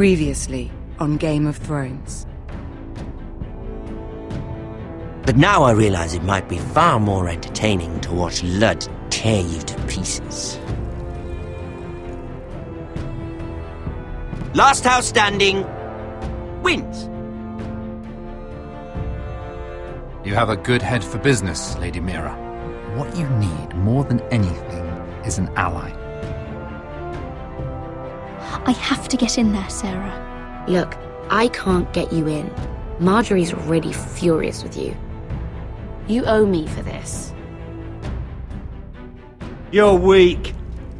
Previously on Game of Thrones. But now I realize it might be far more entertaining to watch Lud tear you to pieces. Last house standing wins. You have a good head for business, Lady Mira. What you need more than anything is an ally. I have to get in there, Sarah. Look, I can't get you in. Marjorie's already furious with you. You owe me for this. You're weak,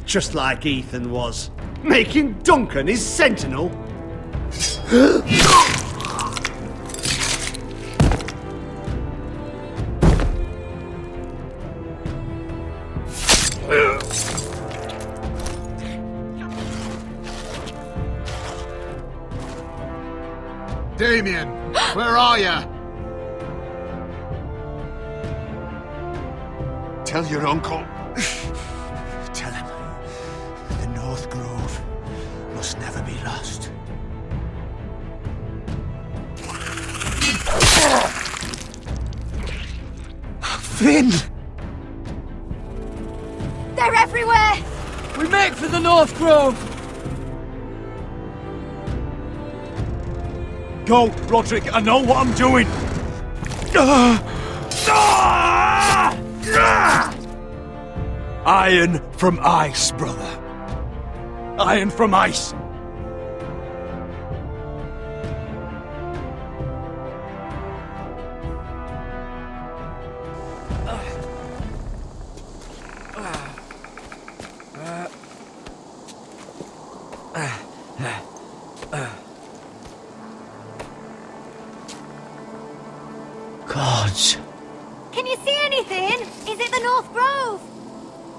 just like Ethan was, making Duncan his sentinel. Damien, where are you? Tell your uncle. Tell him the North Grove must never be lost. Finn! They're everywhere! We make for the North Grove! Go, Roderick, I know what I'm doing. Iron from ice, brother. Iron from ice. Gods. Can you see anything? Is it the North Grove?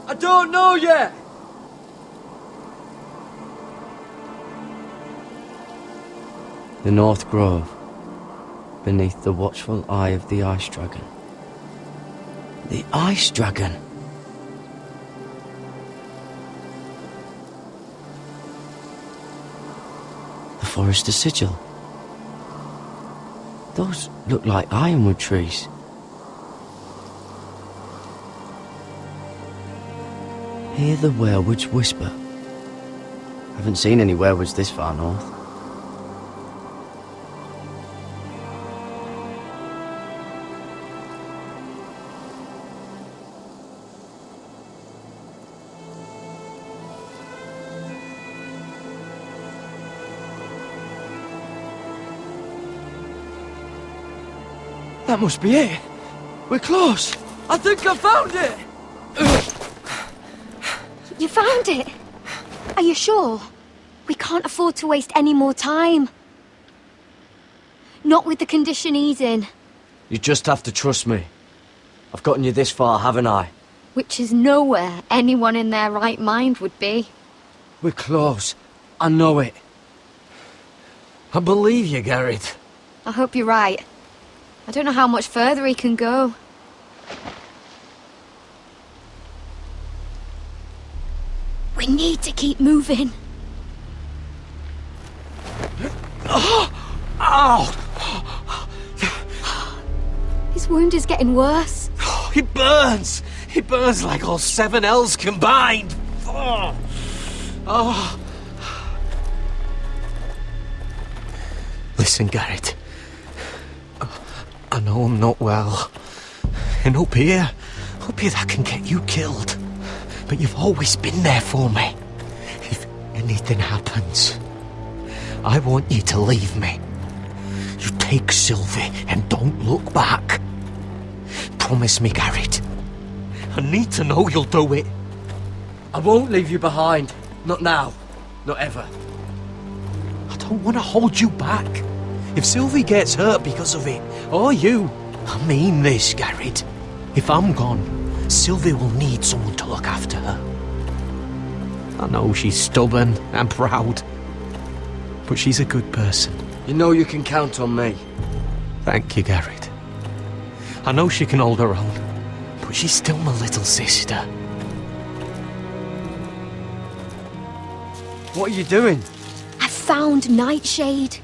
I don't know yet! The North Grove, beneath the watchful eye of the Ice Dragon. The Ice Dragon. The Forester Sigil. Those look like ironwood trees. Hear the werewoods whisper. Haven't seen any werewoods this far north. That must be it. We're close. I think I found it. You found it? Are you sure? We can't afford to waste any more time. Not with the condition he's in. You just have to trust me. I've gotten you this far, haven't I? Which is nowhere anyone in their right mind would be. We're close. I know it. I believe you, Garrett. I hope you're right. I don't know how much further he can go. We need to keep moving. Ow! His wound is getting worse. He burns! He burns like all 7 L's combined! Oh. Listen, Garrett. I know I'm not well. And up here that can get you killed. But you've always been there for me. If anything happens, I want you to leave me. You take Sylvie and don't look back. Promise me, Garrett. I need to know you'll do it. I won't leave you behind. Not now. Not ever. I don't want to hold you back. If Sylvie gets hurt because of it, or you, I mean this, Garrett. If I'm gone, Sylvie will need someone to look after her. I know she's stubborn and proud, but she's a good person. You know you can count on me. Thank you, Garrett. I know she can hold her own, but she's still my little sister. What are you doing? I found nightshade.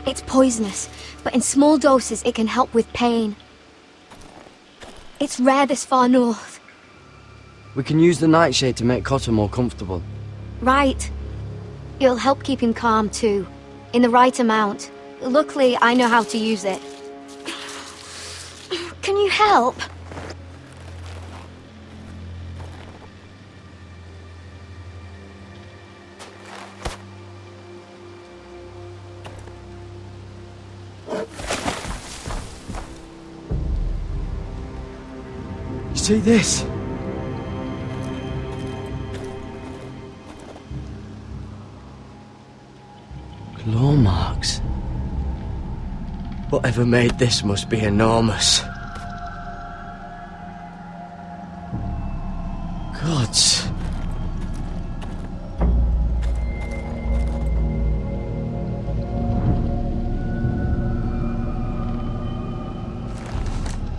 It's poisonous, but in small doses it can help with pain. It's rare this far north. We can use the nightshade to make Cotter more comfortable. Right. It'll help keep him calm too, in the right amount. Luckily, I know how to use it. Can you help? See this? Claw marks. Whatever made this must be enormous. Gods.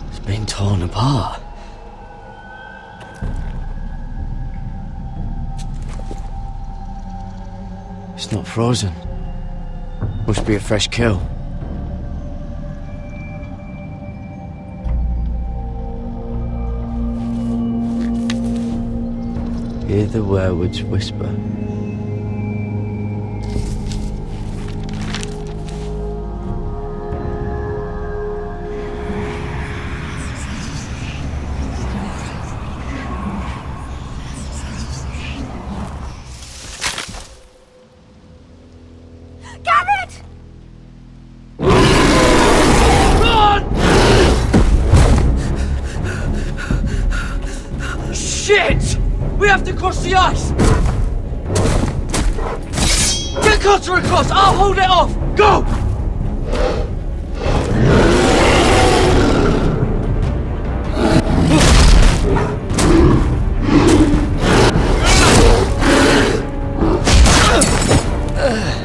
It's been torn apart. It's not frozen. Must be a fresh kill. Hear the werewolves whisper. We have to cross the ice! Get Cotter across! I'll hold it off! Go!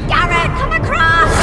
Garrett, come across!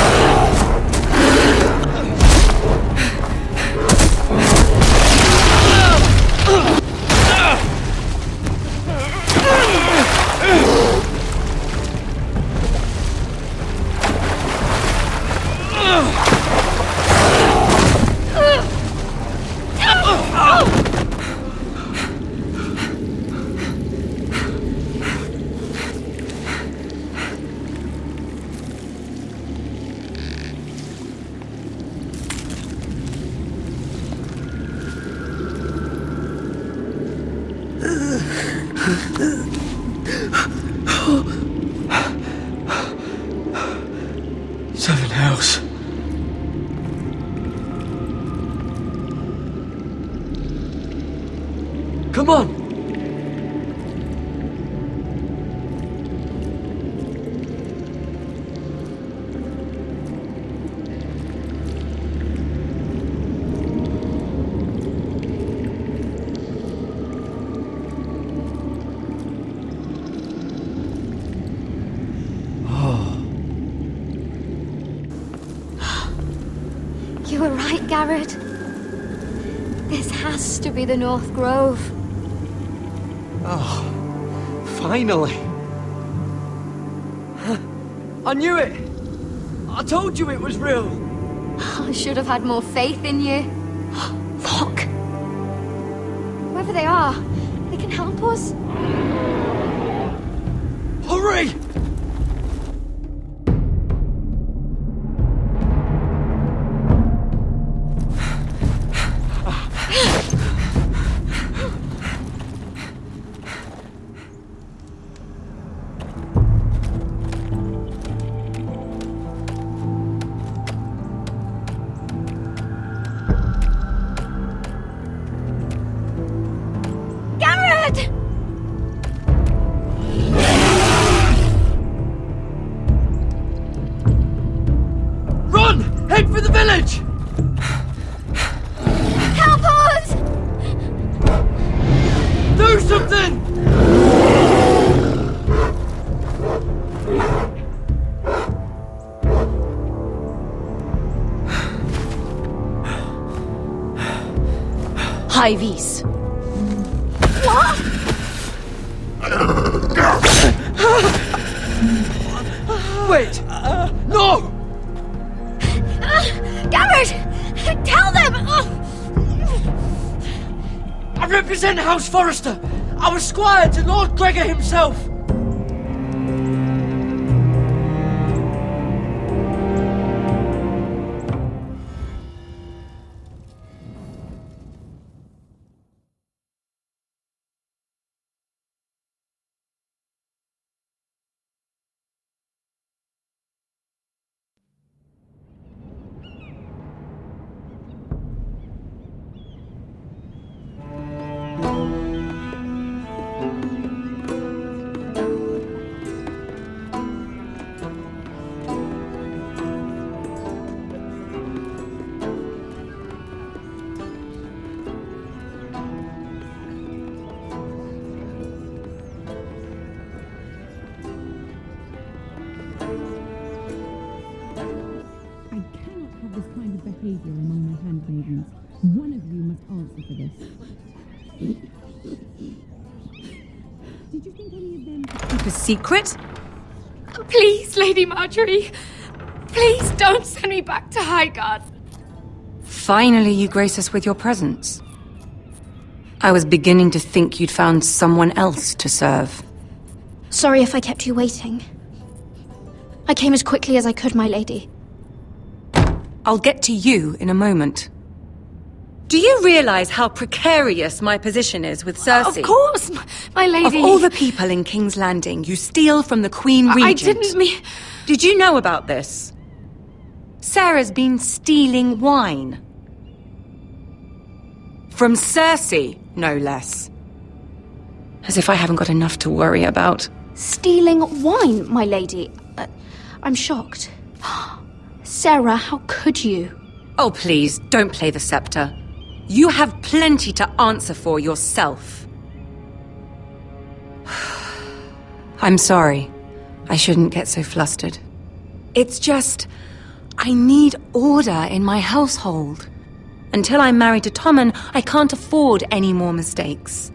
Seven hells. Come on! You were right, Garrett. This has to be the North Grove. Oh, finally. I knew it. I told you it was real. I should have had more faith in you. Look. Whoever they are, they can help us. Hurry! Head for the village! Help us! Do something! High vis. What? it! No! Garrett! Tell them! I represent House Forrester. I was squire to Lord Gregor himself. behavior among my handmaidens. One of you must answer for this. Did you think any of them... Keep a secret? Please, Lady Marjorie. Please don't send me back to Highgarden. Finally, you grace us with your presence. I was beginning to think you'd found someone else to serve. Sorry if I kept you waiting. I came as quickly as I could, my lady. I'll get to you in a moment. Do you realize how precarious my position is with Cersei? Of course, my lady. Of all the people in King's Landing, you steal from the Queen Regent. I didn't mean... Did you know about this? Sarah's been stealing wine. From Cersei, no less. As if I haven't got enough to worry about. Stealing wine, my lady? I'm shocked. Sarah, how could you? Oh, please, don't play the scepter. You have plenty to answer for yourself. I'm sorry. I shouldn't get so flustered. It's just... I need order in my household. Until I'm married to Tommen, I can't afford any more mistakes.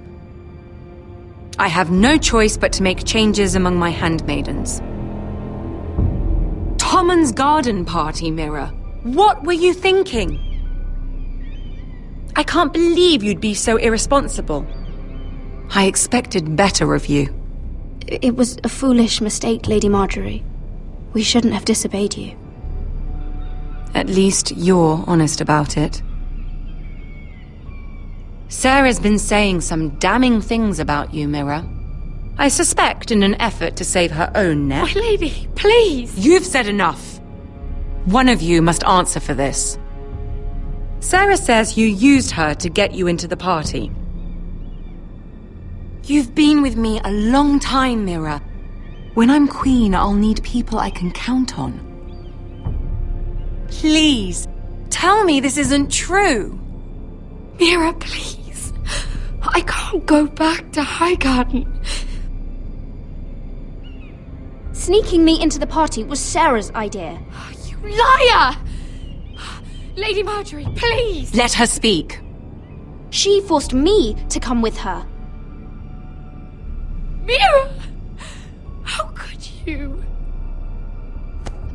I have no choice but to make changes among my handmaidens. Tommen's garden party, Mira. What were you thinking? I can't believe you'd be so irresponsible. I expected better of you. It was a foolish mistake, Lady Marjorie. We shouldn't have disobeyed you. At least you're honest about it. Sarah's been saying some damning things about you, Mira. I suspect in an effort to save her own neck. My lady, please! You've said enough. One of you must answer for this. Sarah says you used her to get you into the party. You've been with me a long time, Mira. When I'm queen, I'll need people I can count on. Please, tell me this isn't true. Mira, please. I can't go back to Highgarden. Sneaking me into the party was Sarah's idea. You liar! Lady Marjorie, please! Let her speak. She forced me to come with her. Mira! How could you?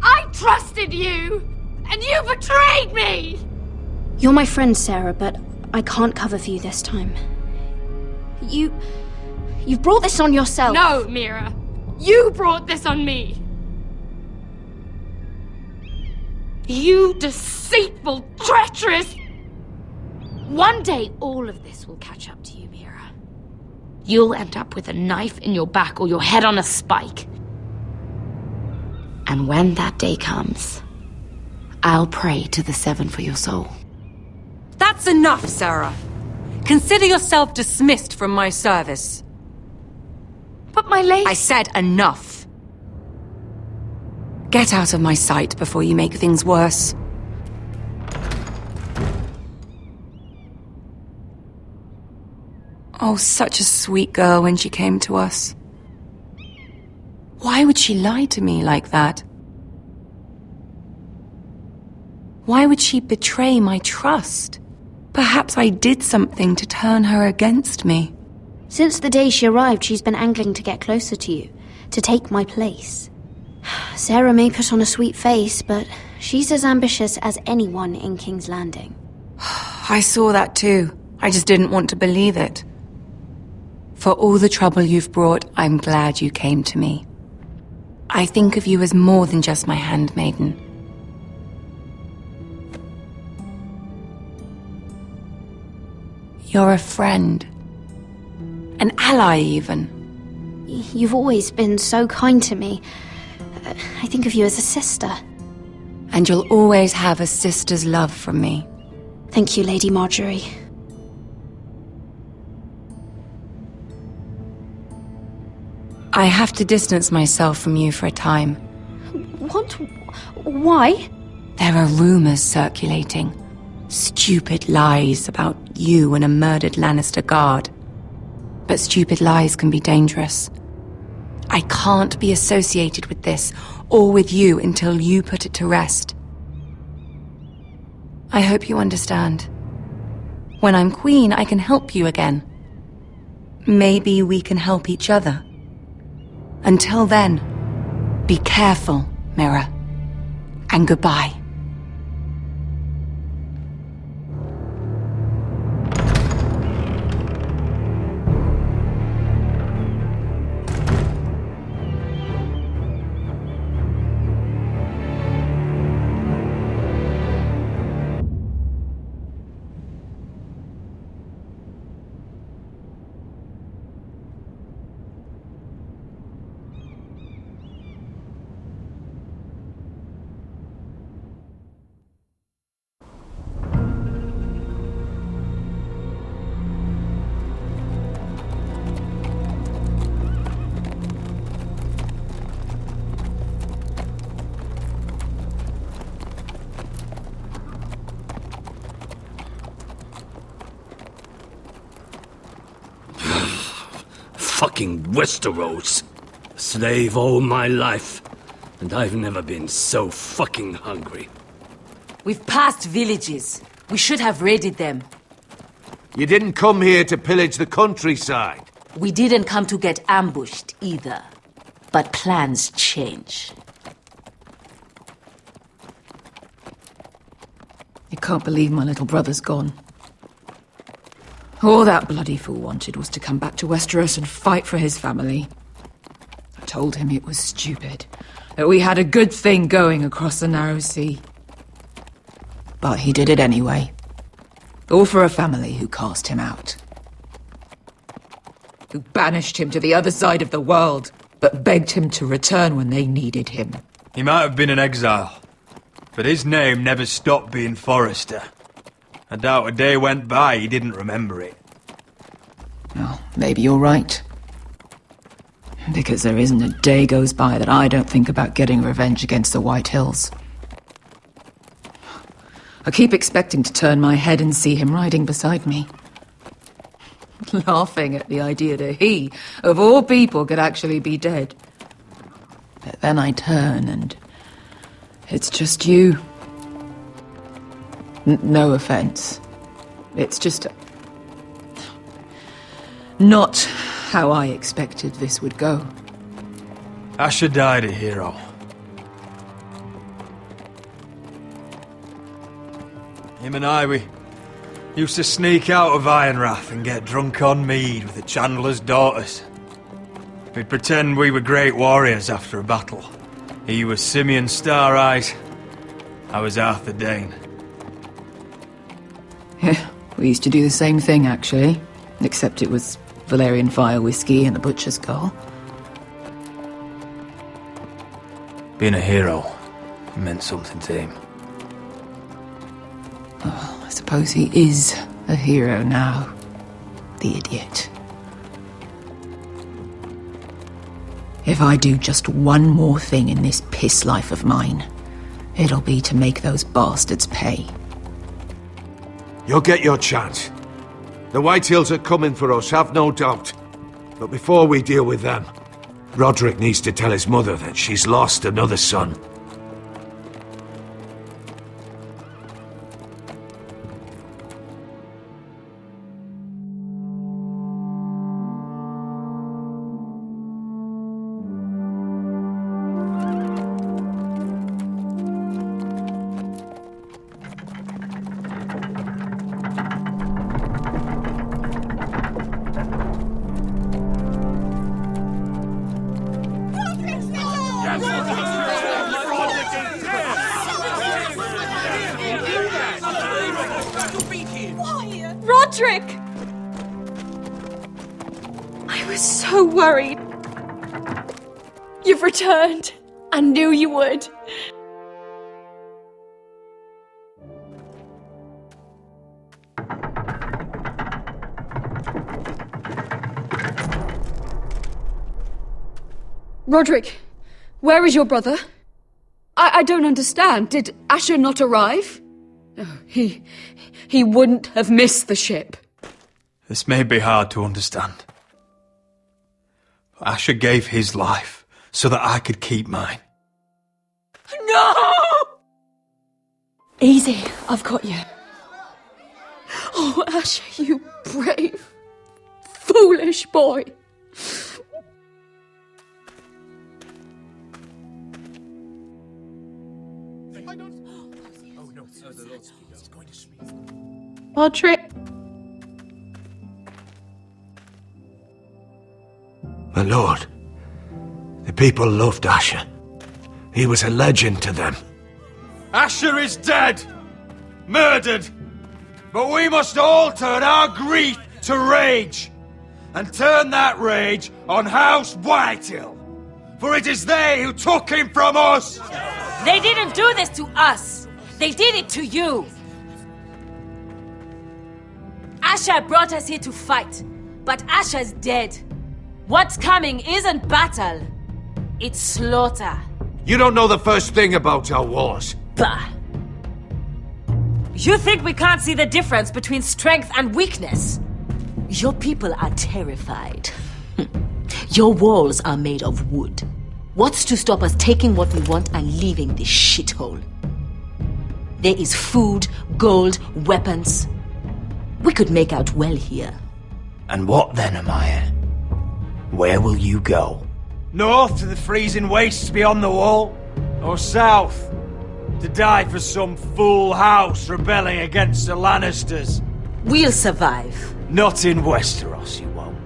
I trusted you! And you betrayed me! You're my friend, Sarah, but I can't cover for you this time. You've brought this on yourself. No, Mira. You brought this on me. You deceitful, treacherous... One day, all of this will catch up to you, Mira. You'll end up with a knife in your back or your head on a spike. And when that day comes, I'll pray to the Seven for your soul. That's enough, Sarah. Consider yourself dismissed from my service. But my lady... I said enough. Get out of my sight before you make things worse. Oh, such a sweet girl when she came to us. Why would she lie to me like that? Why would she betray my trust? Perhaps I did something to turn her against me. Since the day she arrived, she's been angling to get closer to you, to take my place. Sarah may put on a sweet face, but she's as ambitious as anyone in King's Landing. I saw that too. I just didn't want to believe it. For all the trouble you've brought, I'm glad you came to me. I think of you as more than just my handmaiden. You're a friend. An ally, even. You've always been so kind to me. I think of you as a sister. And you'll always have a sister's love from me. Thank you, Lady Marjorie. I have to distance myself from you for a time. What? Why? There are rumors circulating. Stupid lies about you and a murdered Lannister guard. But stupid lies can be dangerous. I can't be associated with this, or with you, until you put it to rest. I hope you understand. When I'm queen, I can help you again. Maybe we can help each other. Until then, be careful, Mira. And goodbye. Fucking Westeros. Slave all my life, and I've never been so fucking hungry. We've passed villages. We should have raided them. You didn't come here to pillage the countryside. We didn't come to get ambushed either. But plans change. I can't believe my little brother's gone. All that bloody fool wanted was to come back to Westeros and fight for his family. I told him it was stupid, that we had a good thing going across the narrow sea. But he did it anyway. All for a family who cast him out. Who banished him to the other side of the world, but begged him to return when they needed him. He might have been in exile, but his name never stopped being Forrester. I doubt a day went by he didn't remember it. Well, maybe you're right. Because there isn't a day goes by that I don't think about getting revenge against the White Hills. I keep expecting to turn my head and see him riding beside me. Laughing at the idea that he, of all people, could actually be dead. But then I turn and it's just you. No offense. It's just not how I expected this would go. Asher died a hero. Him and I, we used to sneak out of Ironrath and get drunk on mead with the Chandler's daughters. We'd pretend we were great warriors after a battle. He was Simeon Star-Eyes. I was Arthur Dane. Yeah, we used to do the same thing, actually. Except it was Valerian Fire whiskey and the Butcher's Skull. Being a hero meant something to him. Oh, I suppose he is a hero now. The idiot. If I do just one more thing in this piss life of mine, it'll be to make those bastards pay. You'll get your chance. The White Hills are coming for us, have no doubt. But before we deal with them, Roderick needs to tell his mother that she's lost another son. Roderick! I was so worried. You've returned. I knew you would. Roderick, where is your brother? I don't understand. Did Asher not arrive? Oh, he wouldn't have missed the ship. This may be hard to understand. But Asher gave his life so that I could keep mine. No! Easy, I've got you. Oh, Asher, you brave, foolish boy. Roderick. My lord, the people loved Asher. He was a legend to them. Asher is dead! Murdered! But we must all turn our grief to rage! And turn that rage on House Whitehill! For it is they who took him from us! They didn't do this to us! They did it to you! Asher brought us here to fight, but Asher's dead. What's coming isn't battle, it's slaughter. You don't know the first thing about our wars. Bah! You think we can't see the difference between strength and weakness? Your people are terrified. Your walls are made of wood. What's to stop us taking what we want and leaving this shithole? There is food, gold, weapons. We could make out well here. And what then, Amaya? Where will you go? North to the freezing wastes beyond the wall? Or south? To die for some fool house rebelling against the Lannisters? We'll survive. Not in Westeros, you won't.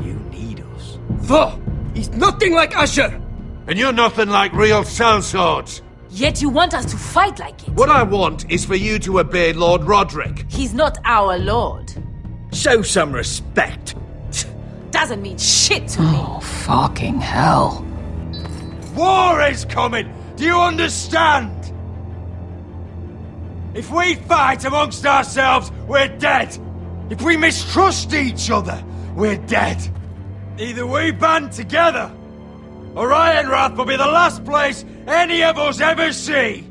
You need us. Fuh! He's nothing like Asher! And you're nothing like real sellswords. Yet you want us to fight like it. What I want is for you to obey Lord Roderick. He's not our lord. Show some respect. Doesn't mean shit to me. Oh, fucking hell. War is coming! Do you understand? If we fight amongst ourselves, we're dead. If we mistrust each other, we're dead. Either we band together, or Ironrath will be the last place any of us ever see.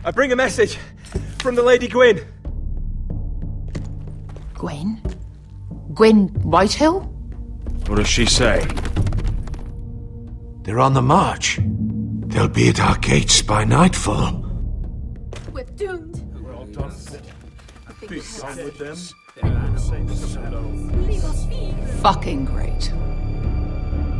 I bring a message from the Lady Gwyn. Gwyn? Gwyn Whitehill? What does she say? They're on the march. They'll be at our gates by nightfall. We're doomed. Fucking great.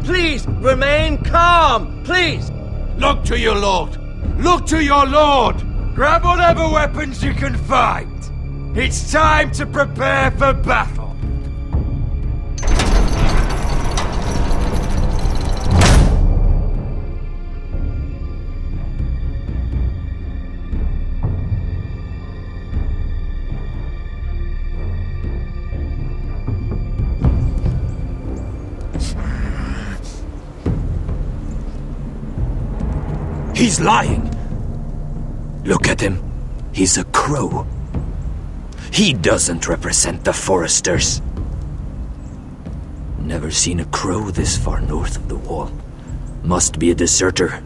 Please, remain calm, please! Look to your lord! Look to your lord! Grab whatever weapons you can find. It's time to prepare for battle. He's lying. Look at him. He's a crow. He doesn't represent the foresters. Never seen a crow this far north of the wall. Must be a deserter.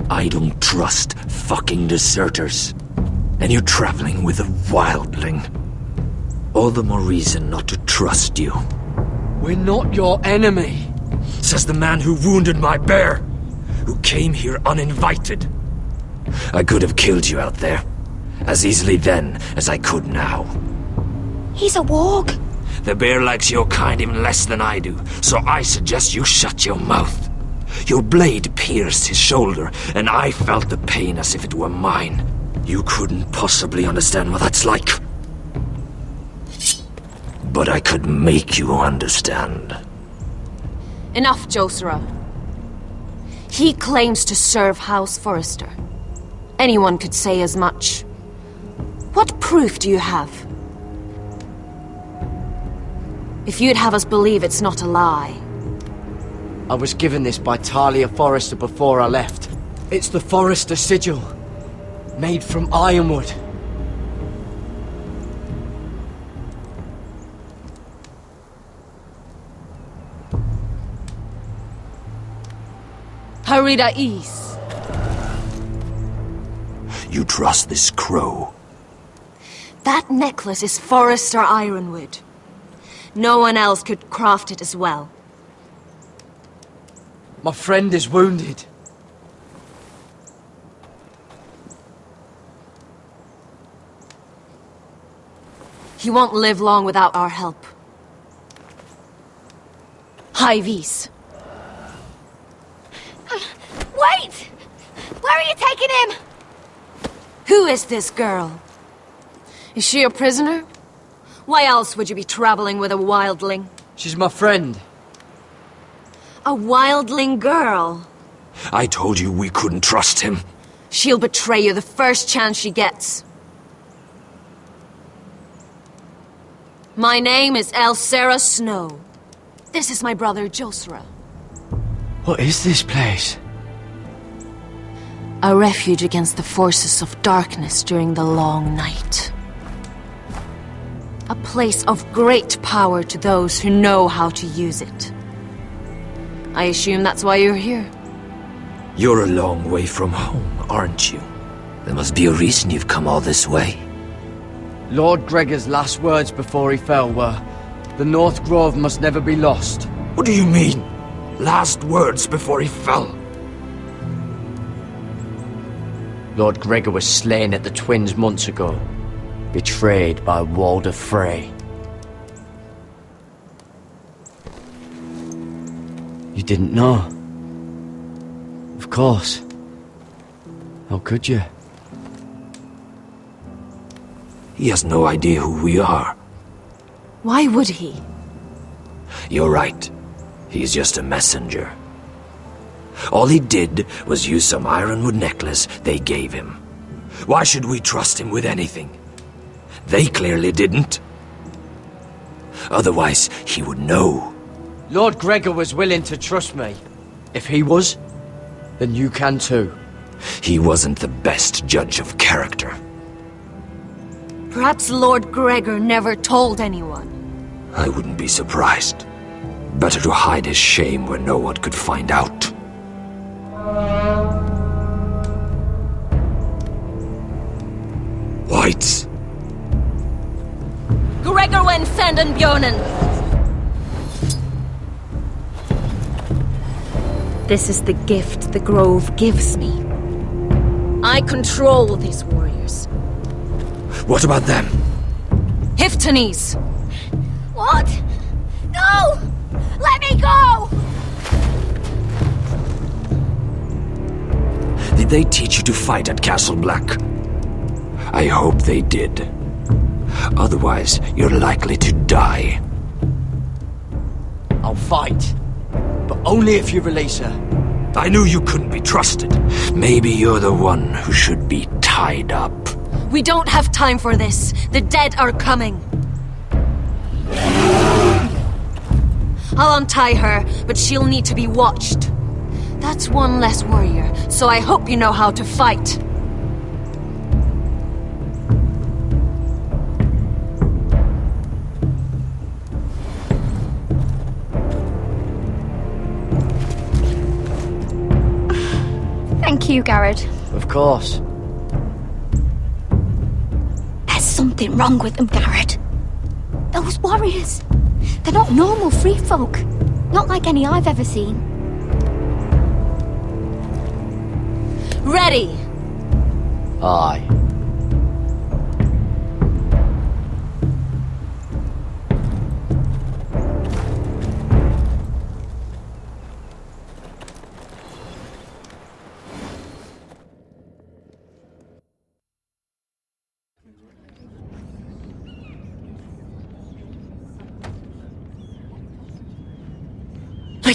I don't trust fucking deserters. And you're traveling with a wildling. All the more reason not to trust you. We're not your enemy. Says the man who wounded my bear, who came here uninvited. I could have killed you out there, as easily then as I could now. He's a warg. The bear likes your kind even less than I do, so I suggest you shut your mouth. Your blade pierced his shoulder, and I felt the pain as if it were mine. You couldn't possibly understand what that's like. But I could make you understand. Enough, Josera. He claims to serve House Forrester. Anyone could say as much. What proof do you have? If you'd have us believe it's not a lie. I was given this by Talia Forrester before I left. It's the Forrester sigil, made from ironwood. Harida East. You trust this crow? That necklace is Forrester ironwood. No one else could craft it as well. My friend is wounded. He won't live long without our help. High Vis. Wait! Where are you taking him? Who is this girl? Is she a prisoner? Why else would you be traveling with a wildling? She's my friend. A wildling girl? I told you we couldn't trust him. She'll betray you the first chance she gets. My name is Elsera Snow. This is my brother Josera. What is this place? A refuge against the forces of darkness during the long night. A place of great power to those who know how to use it. I assume that's why you're here. You're a long way from home, aren't you? There must be a reason you've come all this way. Lord Gregor's last words before he fell were, "The North Grove must never be lost." What do you mean? Last words before he fell? Lord Gregor was slain at the Twins months ago, betrayed by Walder Frey. You didn't know? Of course. How could you? He has no idea who we are. Why would he? You're right. He's just a messenger. All he did was use some ironwood necklace they gave him. Why should we trust him with anything? They clearly didn't. Otherwise, he would know. Lord Gregor was willing to trust me. If he was, then you can too. He wasn't the best judge of character. Perhaps Lord Gregor never told anyone. I wouldn't be surprised. Better to hide his shame where no one could find out. Whites. Gregor wen fenden bjonen. This is the gift the Grove gives me. I control these warriors. What about them? Hiftanes. What? No! Let me go! Did they teach you to fight at Castle Black? I hope they did. Otherwise, you're likely to die. I'll fight. But only if you release her. I knew you couldn't be trusted. Maybe you're the one who should be tied up. We don't have time for this. The dead are coming. I'll untie her, but she'll need to be watched. That's one less warrior, so I hope you know how to fight. Thank you, Garrett. Of course. There's something wrong with them, Garrett. Those warriors. They're not normal free folk. Not like any I've ever seen. Ready! Aye.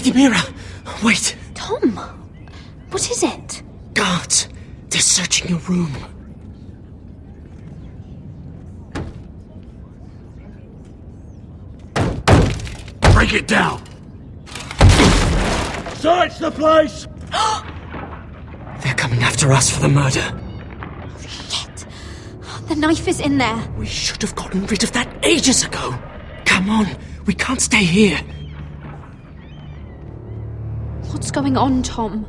Lady Mira, wait. Tom, what is it? Guards, they're searching your room. Break it down! Search the place! They're coming after us for the murder. Shit. The knife is in there. We should have gotten rid of that ages ago. Come on, we can't stay here. What's going on, Tom?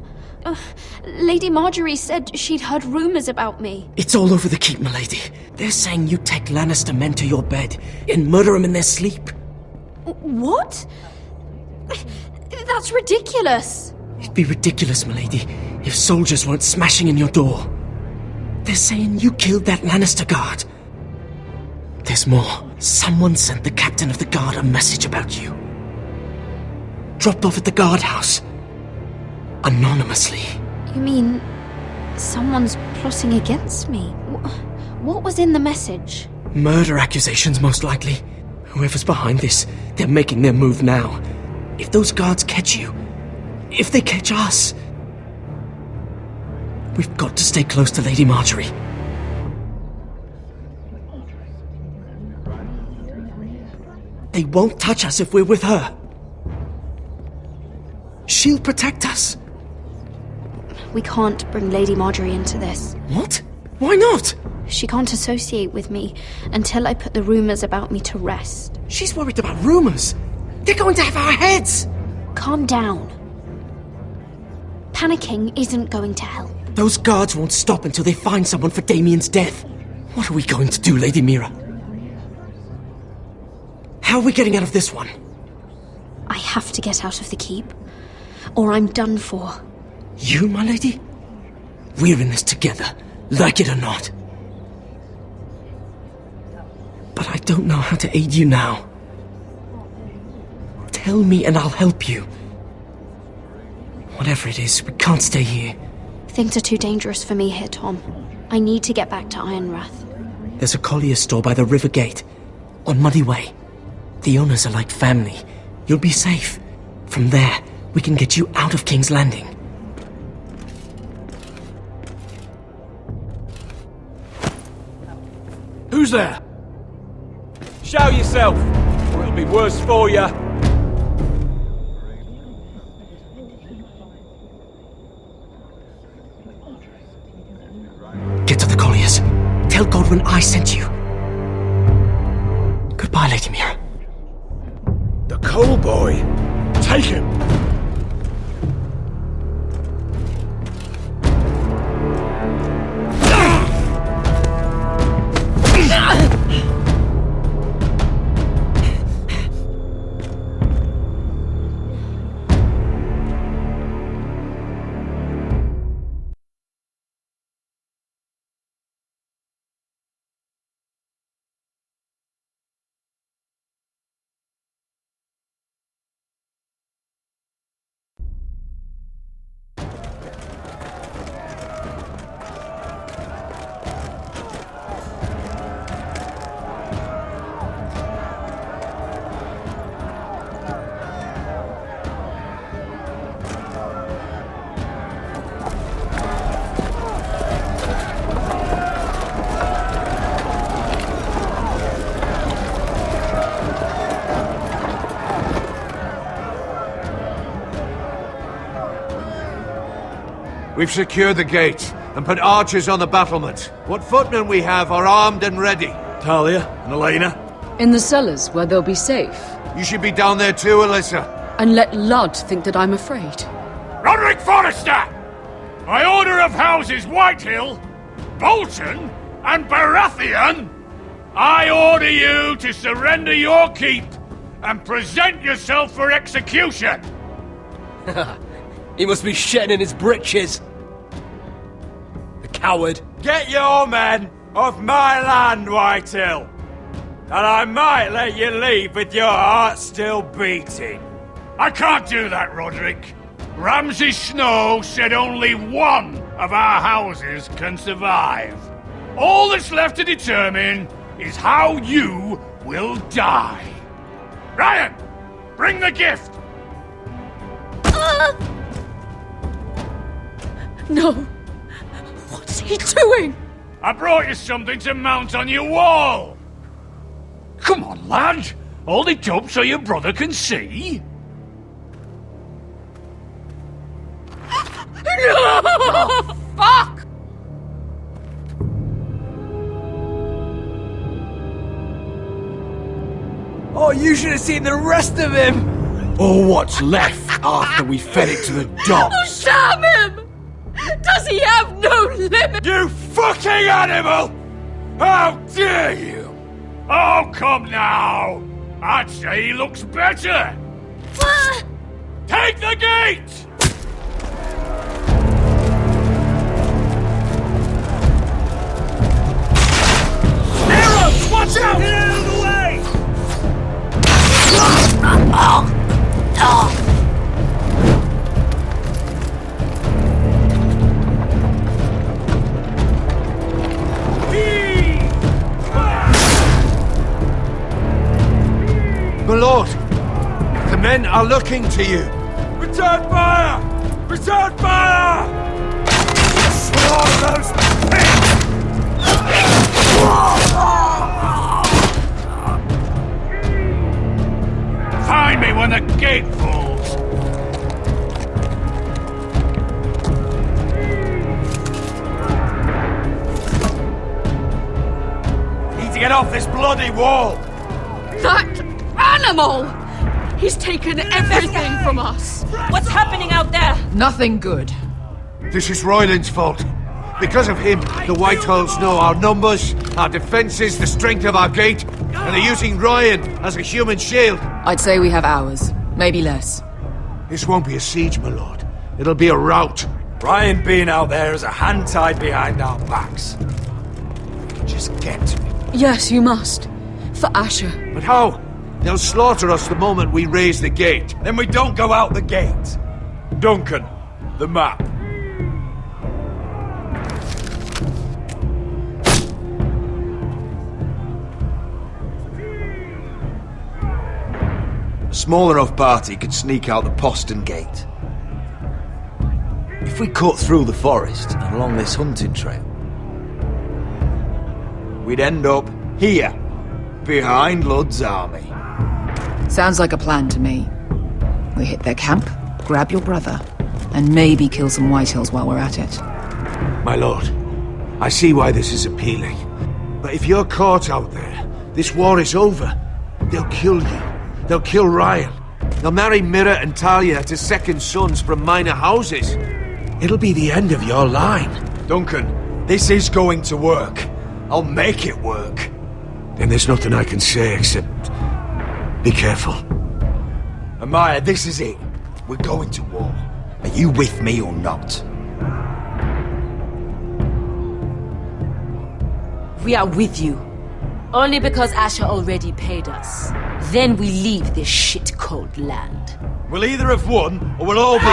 Lady Marjorie said she'd heard rumours about me. It's all over the keep, milady. They're saying you take Lannister men to your bed and murder them in their sleep. What? That's ridiculous. It'd be ridiculous, milady, if soldiers weren't smashing in your door. They're saying you killed that Lannister guard. There's more. Someone sent the captain of the guard a message about you. Dropped off at the guardhouse. Anonymously. You mean someone's plotting against me? What was in the message? Murder accusations, most likely. Whoever's behind this, they're making their move now. If those guards catch you, if they catch us, we've got to stay close to Lady Marjorie. They won't touch us if we're with her. She'll protect us. We can't bring Lady Marjorie into this. What? Why not? She can't associate with me until I put the rumours about me to rest. She's worried about rumours. They're going to have our heads. Calm down. Panicking isn't going to help. Those guards won't stop until they find someone for Damien's death. What are we going to do, Lady Mira? How are we getting out of this one? I have to get out of the keep, or I'm done for. You, my lady? We're in this together, like it or not. But I don't know how to aid you now. Tell me and I'll help you. Whatever it is, we can't stay here. Things are too dangerous for me here, Tom. I need to get back to Ironrath. There's a collier store by the river gate, on Muddy Way. The owners are like family. You'll be safe. From there, we can get you out of King's Landing. Who's there? Show yourself, or it'll be worse for you. Get to the colliers. Tell Godwin I sent you. Goodbye, Lady Mira. The coal boy. Take him. We've secured the gate and put archers on the battlement. What footmen we have are armed and ready. Talia and Elena? In the cellars, where they'll be safe. You should be down there too, Alyssa. And let Ludd think that I'm afraid. Roderick Forrester! By order of Houses Whitehill, Bolton, and Baratheon, I order you to surrender your keep and present yourself for execution! He must be shitting in his britches. The coward. Get your men off my land, Whitehill. And I might let you leave with your heart still beating. I can't do that, Roderick. Ramsay Snow said only one of our houses can survive. All that's left to determine is how you will die. Ryan, bring the gift! No. What's he doing? I brought you something to mount on your wall. Come on, lad. Hold it up so your brother can see. No! Oh, fuck! Oh, you should have seen the rest of him! Or what's left after we fed it to the dogs. Damn him! Does he have no limit? You fucking animal! How dare you! Oh, come now! I'd say he looks better! Take the gate! Arrows! Watch out! Get out of the way! My lord, the men are looking to you. Return fire! Return fire! Swallow those pigs! Find me when the gate falls! Need to get off this bloody wall! That animal! He's taken everything from us! What's happening out there? Nothing good. This is Royland's fault. Because of him, the Whitehills know our numbers, our defences, the strength of our gate, and they're using Ryan as a human shield. I'd say we have hours, maybe less. This won't be a siege, my lord. It'll be a rout. Ryan being out there is a hand tied behind our backs. Just get to me. Yes, you must. For Asher. But how? They'll slaughter us the moment we raise the gate. Then we don't go out the gate. Duncan, the map. A small enough party could sneak out the postern gate. If we cut through the forest and along this hunting trail, we'd end up here, behind Lud's army. Sounds like a plan to me. We hit their camp, grab your brother, and maybe kill some Whitehills while we're at it. My lord, I see why this is appealing. But if you're caught out there, this war is over. They'll kill you. They'll kill Ryan. They'll marry Mira and Talia to second sons from minor houses. It'll be the end of your line. Duncan, this is going to work. I'll make it work. Then there's nothing I can say except... be careful. Amaya, this is it. We're going to war. Are you with me or not? We are with you. Only because Asher already paid us. Then we leave this shit-cold land. We'll either have won, or we'll all be...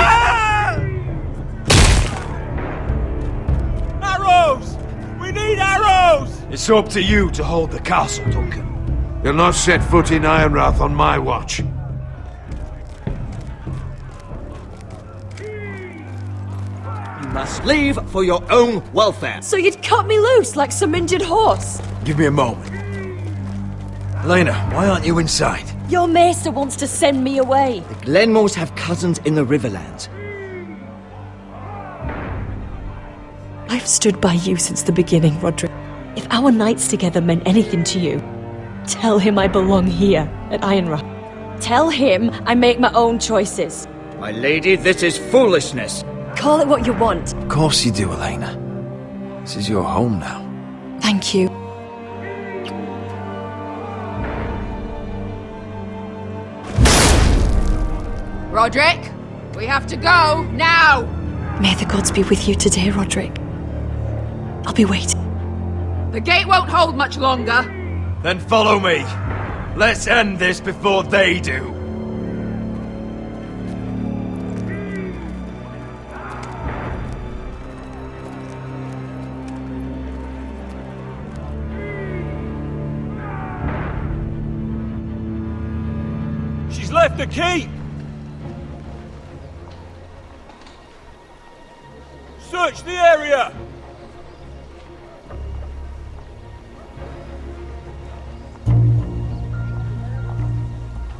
Arrows! We need arrows! It's up to you to hold the castle, Duncan. You'll not set foot in Ironrath on my watch. You must leave for your own welfare. So you'd cut me loose like some injured horse? Give me a moment. Elena, why aren't you inside? Your maester wants to send me away. The Glenmores have cousins in the Riverlands. I've stood by you since the beginning, Roderick. If our nights together meant anything to you, tell him I belong here at Ironrath. Tell him I make my own choices. My lady, this is foolishness. Call it what you want. Of course you do, Elena. This is your home now. Thank you. Roderick, we have to go, now! May the gods be with you today, Roderick. I'll be waiting. The gate won't hold much longer. Then follow me. Let's end this before they do. She's left the keep! Search the area!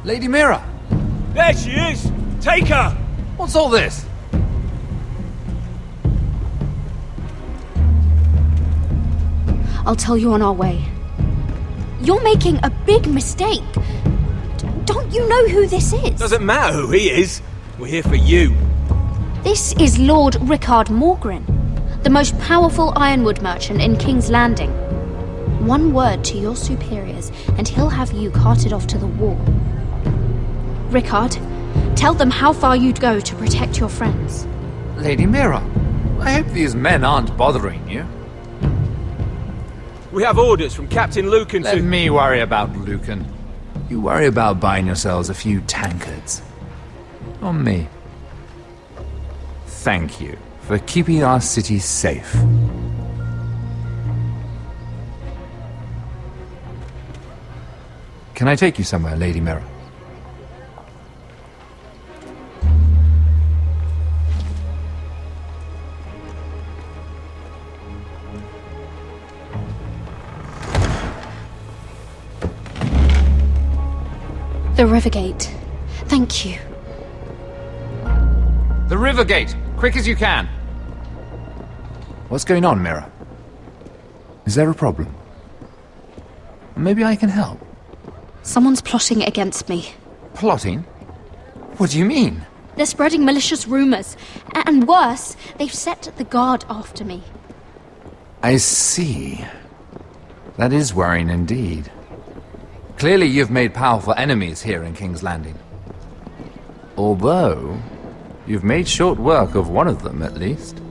Lady Mira! There she is! Take her! What's all this? I'll tell you on our way. You're making a big mistake. Don't you know who this is? Doesn't matter who he is. We're here for you. This is Lord Rickard Morgren, the most powerful ironwood merchant in King's Landing. One word to your superiors, and he'll have you carted off to the war. Rickard, tell them how far you'd go to protect your friends. Lady Mira, I hope these men aren't bothering you. We have orders from Captain Lucan Let me worry about Lucan. You worry about buying yourselves a few tankards. On me. Thank you for keeping our city safe. Can I take you somewhere, Lady Mira? The Rivergate. Thank you. The Rivergate! Quick as you can! What's going on, Mira? Is there a problem? Maybe I can help. Someone's plotting against me. Plotting? What do you mean? They're spreading malicious rumors. And worse, they've set the guard after me. I see. That is worrying indeed. Clearly you've made powerful enemies here in King's Landing. Although, you've made short work of one of them, at least.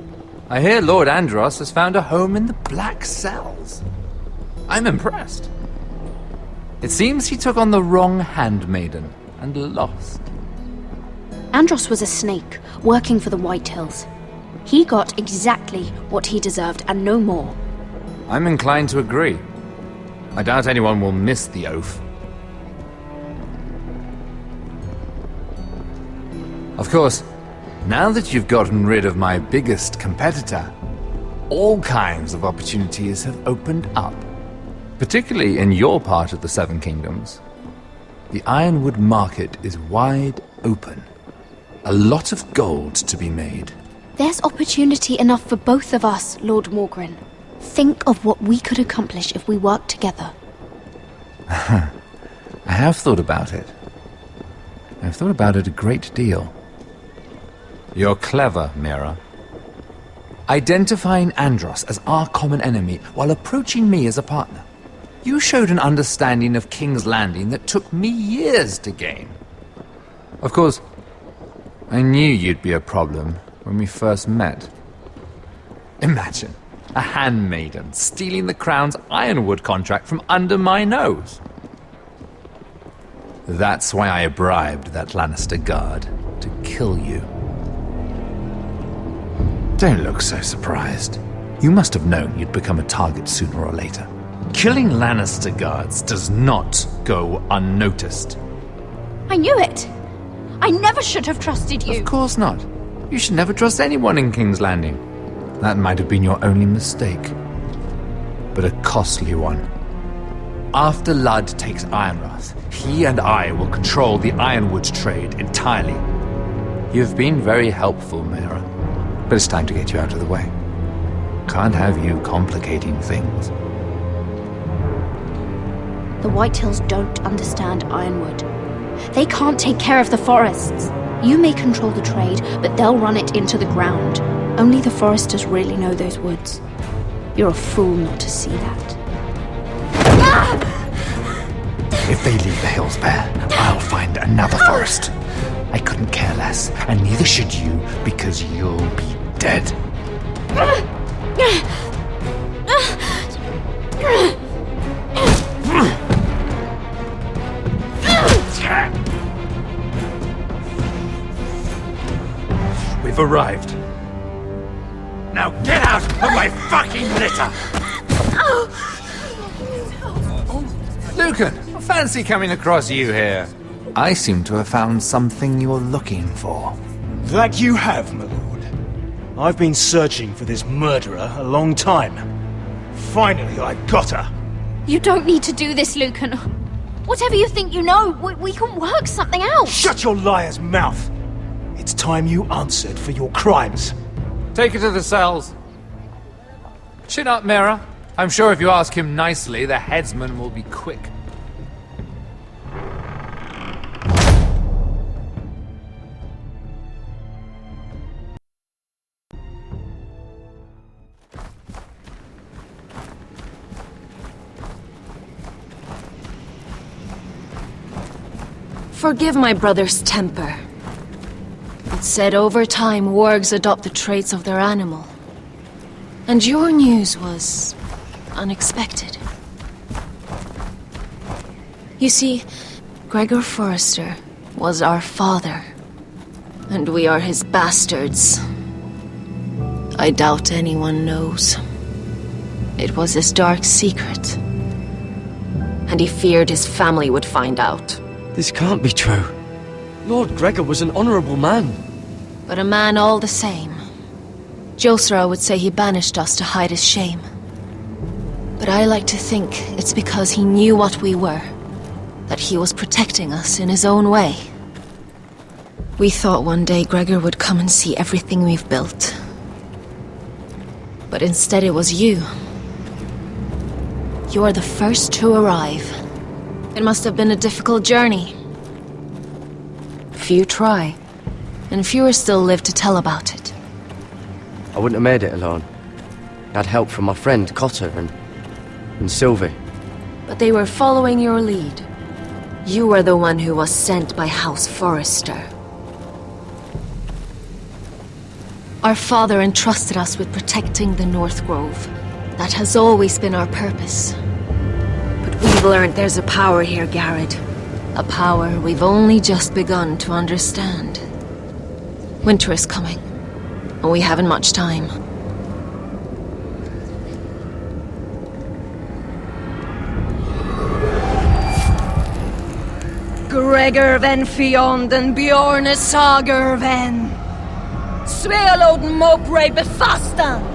I hear Lord Andros has found a home in the Black Cells. I'm impressed. It seems he took on the wrong handmaiden and lost. Andros was a snake, working for the Whitehills. He got exactly what he deserved and no more. I'm inclined to agree. I doubt anyone will miss the oath. Of course, now that you've gotten rid of my biggest competitor, all kinds of opportunities have opened up. Particularly in your part of the Seven Kingdoms. The ironwood market is wide open. A lot of gold to be made. There's opportunity enough for both of us, Lord Morgren. Think of what we could accomplish if we worked together. I have thought about it. I've thought about it a great deal. You're clever, Mira. Identifying Andros as our common enemy while approaching me as a partner. You showed an understanding of King's Landing that took me years to gain. Of course, I knew you'd be a problem when we first met. Imagine a handmaiden stealing the Crown's ironwood contract from under my nose. That's why I bribed that Lannister guard to kill you. Don't look so surprised. You must have known you'd become a target sooner or later. Killing Lannister guards does not go unnoticed. I knew it! I never should have trusted you! Of course not. You should never trust anyone in King's Landing. That might have been your only mistake. But a costly one. After Ludd takes Ironrath, he and I will control the ironwood trade entirely. You've been very helpful, Mira. But it's time to get you out of the way. Can't have you complicating things. The Whitehills don't understand ironwood. They can't take care of the forests. You may control the trade, but they'll run it into the ground. Only the foresters really know those woods. You're a fool not to see that. If they leave the hills bare, I'll find another forest. I couldn't care less, and neither should you, because you'll be dead. We've arrived. Now get out of my fucking litter! Lucan, fancy coming across you here. I seem to have found something you're looking for. That you have, my lord. I've been searching for this murderer a long time. Finally, I got her. You don't need to do this, Lucan. Whatever you think you know, we can work something out. Shut your liar's mouth! It's time you answered for your crimes. Take her to the cells. Chin up, Mira. I'm sure if you ask him nicely, the headsman will be quick. Forgive my brother's temper. It's said over time wargs adopt the traits of their animal. And your news was unexpected. You see, Gregor Forrester was our father, and we are his bastards. I doubt anyone knows. It was his dark secret, and he feared his family would find out. This can't be true. Lord Gregor was an honourable man. But a man all the same. Josera would say he banished us to hide his shame. But I like to think it's because he knew what we were, that he was protecting us in his own way. We thought one day Gregor would come and see everything we've built. But instead it was you. You are the first to arrive. It must have been a difficult journey. Few try, and fewer still live to tell about it. I wouldn't have made it alone. I had help from my friend Cotter and Sylvie. But they were following your lead. You were the one who was sent by House Forrester. Our father entrusted us with protecting the North Grove. That has always been our purpose. But we've learned there's a power here, Garrett. A power we've only just begun to understand. Winter is coming, and we haven't much time. Gregor ven Fionden Bjorne Sager ven Svealoden Mowbray befastan.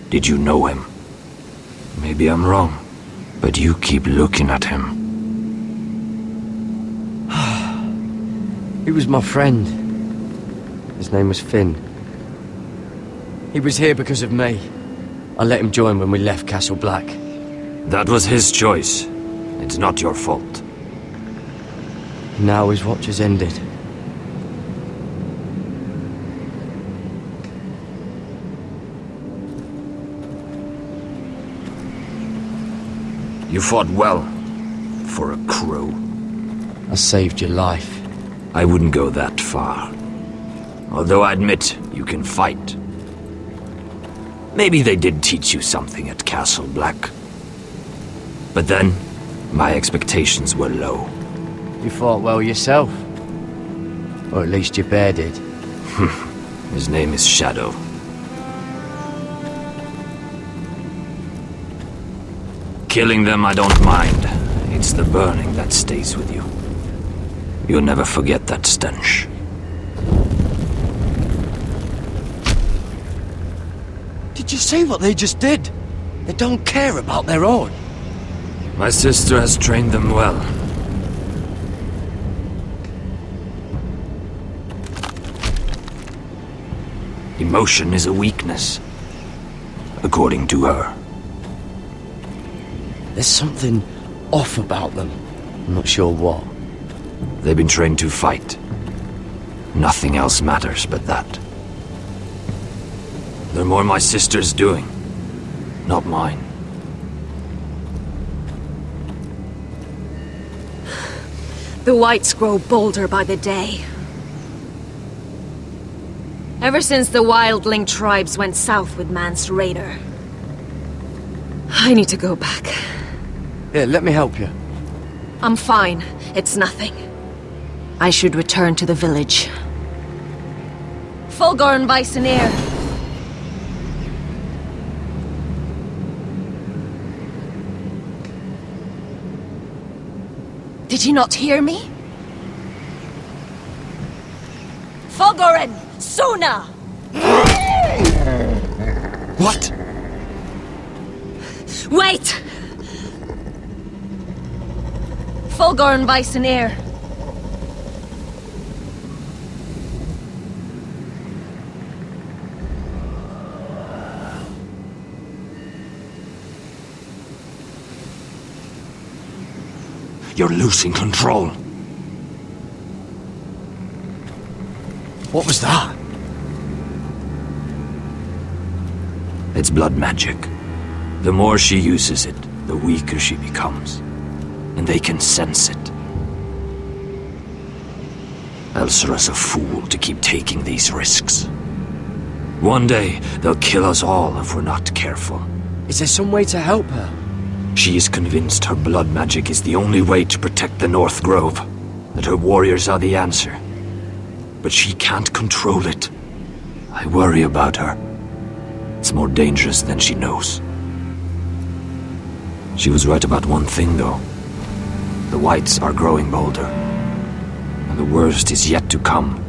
Did you know him? Maybe I'm wrong, but you keep looking at him. He was my friend. His name was Finn. He was here because of me. I let him join when we left Castle Black. That was his choice. It's not your fault. Now his watch has ended. You fought well. For a crow. I saved your life. I wouldn't go that far. Although I admit, you can fight. Maybe they did teach you something at Castle Black. But then, my expectations were low. You fought well yourself. Or at least your bear did. His name is Shadow. Killing them I don't mind. It's the burning that stays with you. You'll never forget that stench. Did you see what they just did? They don't care about their own. My sister has trained them well. Emotion is a weakness, according to her. There's something off about them. I'm not sure what. They've been trained to fight. Nothing else matters but that. They're more my sister's doing, not mine. The whites grow bolder by the day. Ever since the wildling tribes went south with Man's raider. I need to go back. Here, let me help you. I'm fine. It's nothing. I should return to the village. Fulgorn Viceneer. Did you not hear me? Fulgorn! Suna! What? Wait! Fulgorn Viceneer. You're losing control. What was that? It's blood magic. The more she uses it, the weaker she becomes. And they can sense it. Elsera's a fool to keep taking these risks. One day, they'll kill us all if we're not careful. Is there some way to help her? She is convinced her blood magic is the only way to protect the North Grove, that her warriors are the answer. But she can't control it. I worry about her. It's more dangerous than she knows. She was right about one thing, though. The whites are growing bolder. And the worst is yet to come.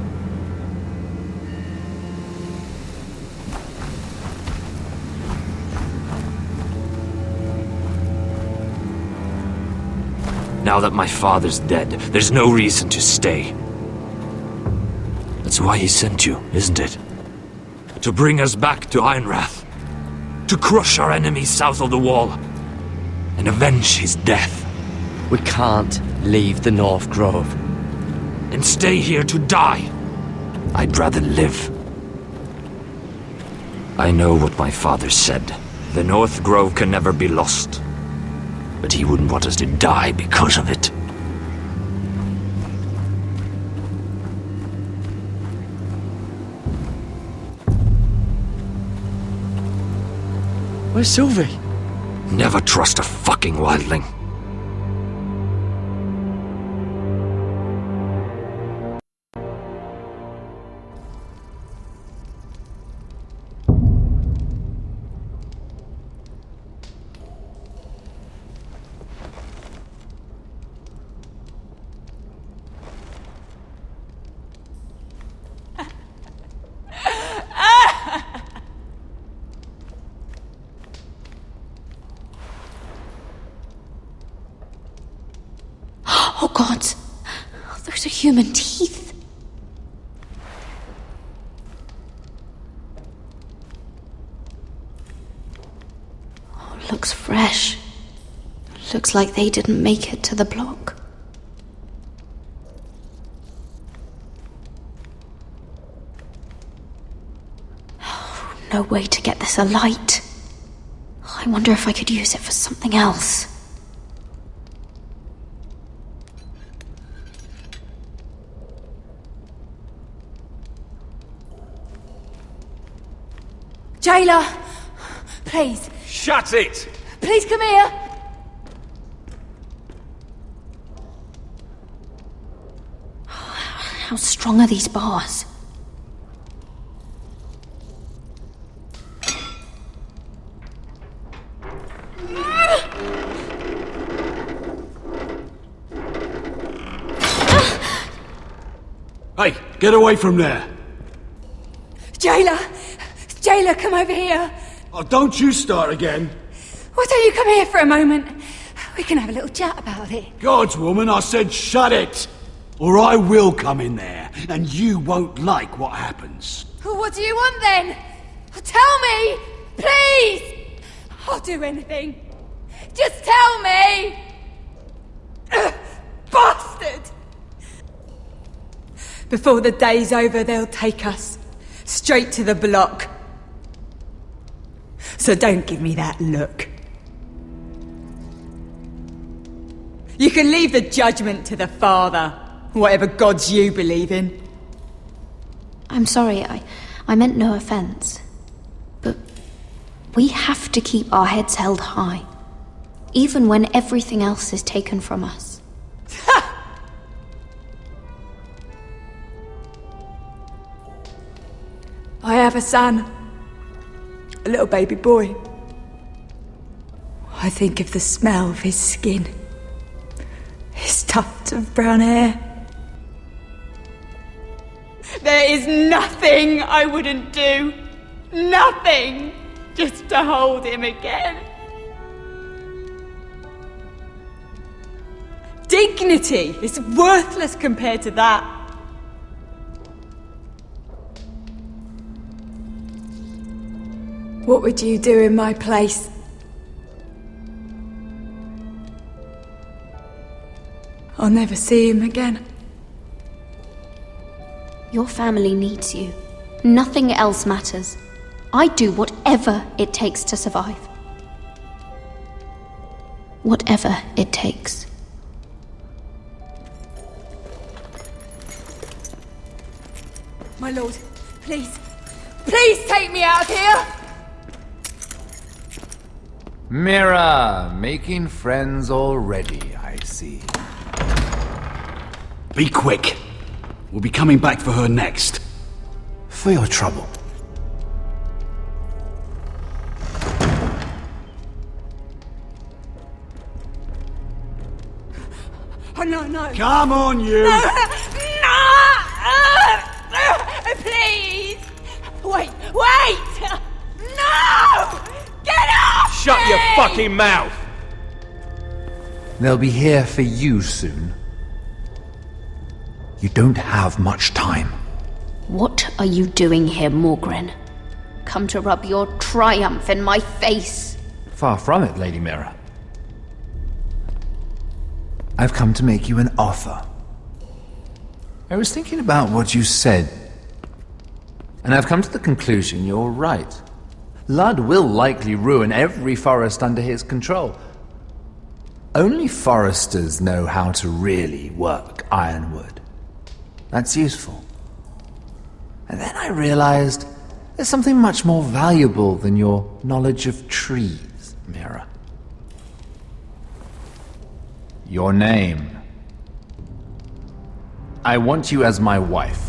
Now that my father's dead, there's no reason to stay. That's why he sent you, isn't it? To bring us back to Ironrath. To crush our enemies south of the Wall. And avenge his death. We can't leave the North Grove. And stay here to die. I'd rather live. I know what my father said. The North Grove can never be lost. But he wouldn't want us to die because of it. Where's Sylvie? Never trust a fucking wildling. human teeth. Oh, looks fresh. Looks like they didn't make it to the block. Oh, no way to get this alight. I wonder if I could use it for something else. Jailer! Please. Shut it! Please come here! How strong are these bars? Hey, get away from there! Jailer! Jailer, come over here! Oh, don't you start again! Why don't you come here for a moment? We can have a little chat about it. Gods, woman, I said shut it! Or I will come in there, and you won't like what happens. What do you want then? Tell me! Please! I'll do anything. Just tell me! Bastard! Before the day's over, they'll take us straight to the block. So don't give me that look. You can leave the judgment to the Father, whatever gods you believe in. I'm sorry, I meant no offense. But we have to keep our heads held high, even when everything else is taken from us. I have a son. A little baby boy. I think of the smell of his skin. His tufts of brown hair. There is nothing I wouldn't do. Nothing! Just to hold him again. Dignity is worthless compared to that. What would you do in my place? I'll never see him again. Your family needs you. Nothing else matters. I'd do whatever it takes to survive. Whatever it takes. My lord, please. Please take me out of here! Mira, making friends already, I see. Be quick. We'll be coming back for her next. For your trouble. Oh, no. Come on, you! No! Please! Wait! No! Get off! Shut your fucking mouth! They'll be here for you soon. You don't have much time. What are you doing here, Morgren? Come to rub your triumph in my face? Far from it, Lady Mira. I've come to make you an offer. I was thinking about what you said, and I've come to the conclusion you're right. Ludd will likely ruin every forest under his control. Only foresters know how to really work ironwood. That's useful. And then I realized there's something much more valuable than your knowledge of trees, Mira. Your name. I want you as my wife.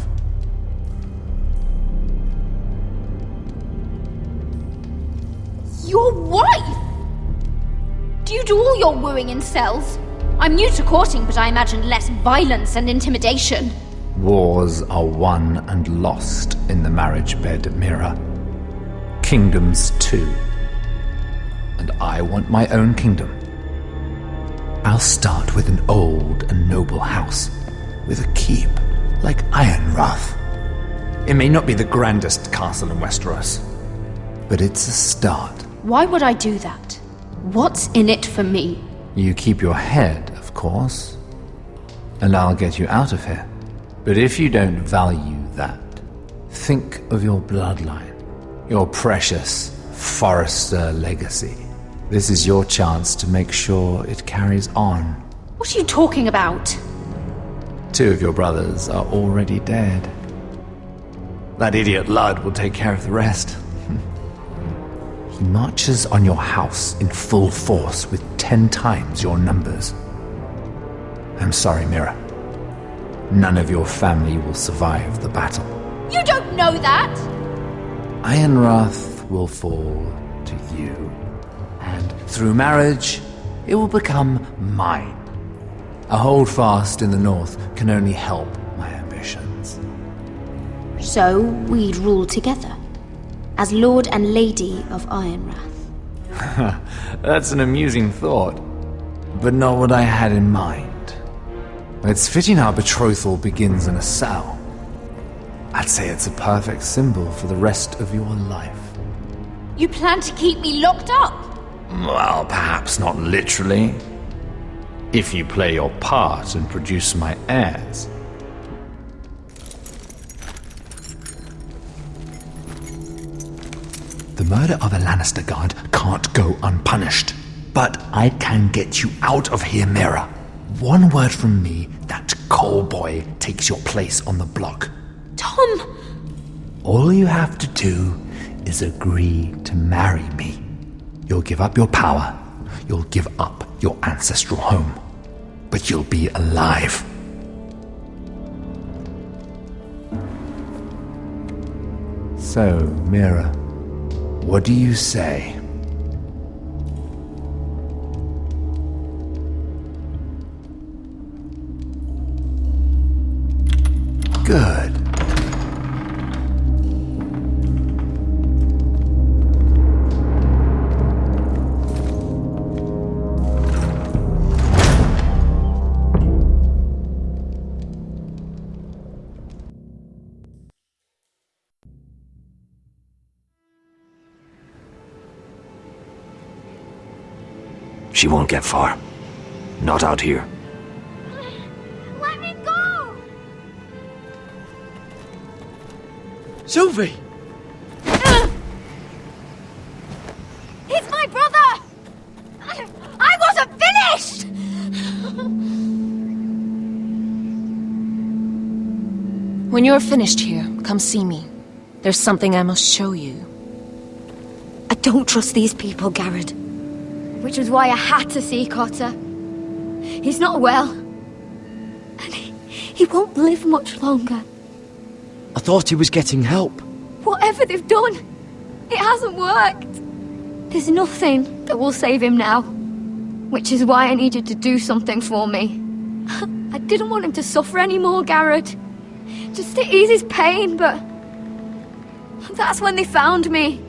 Your wife? Do you do all your wooing in cells? I'm new to courting, but I imagined less violence and intimidation. Wars are won and lost in the marriage bed, Mira. Kingdoms too. And I want my own kingdom. I'll start with an old and noble house. with a keep like Ironrath. It may not be the grandest castle in Westeros, but it's a start. Why would I do that? What's in it for me? You keep your head, of course, and I'll get you out of here. But if you don't value that, think of your bloodline, your precious Forrester legacy. This is your chance to make sure it carries on. What are you talking about? 2 of your brothers are already dead. That idiot Lud will take care of the rest. He marches on your house in full force with 10 times your numbers. I'm sorry, Mira. None of your family will survive the battle. You don't know that! Ironrath will fall to you. And through marriage, it will become mine. A holdfast in the north can only help my ambitions. So we'd rule together, as Lord and Lady of Ironrath. That's an amusing thought, but not what I had in mind. It's fitting our betrothal begins in a cell. I'd say it's a perfect symbol for the rest of your life. You plan to keep me locked up? Well, perhaps not literally. If you play your part and produce my heirs. The murder of a Lannister guard can't go unpunished. But I can get you out of here, Mira. One word from me, that coal boy takes your place on the block. Tom! All you have to do is agree to marry me. You'll give up your power. You'll give up your ancestral home. But you'll be alive. So, Mira, what do you say? Good. She won't get far. Not out here. Let me go! Sylvie! He's my brother! I wasn't finished! When you're finished here, come see me. There's something I must show you. I don't trust these people, Garrett. Which was why I had to see Cotter. He's not well. And he won't live much longer. I thought he was getting help. Whatever they've done, it hasn't worked. There's nothing that will save him now. Which is why I need you to do something for me. I didn't want him to suffer anymore, Garrett. Just to ease his pain, but... that's when they found me.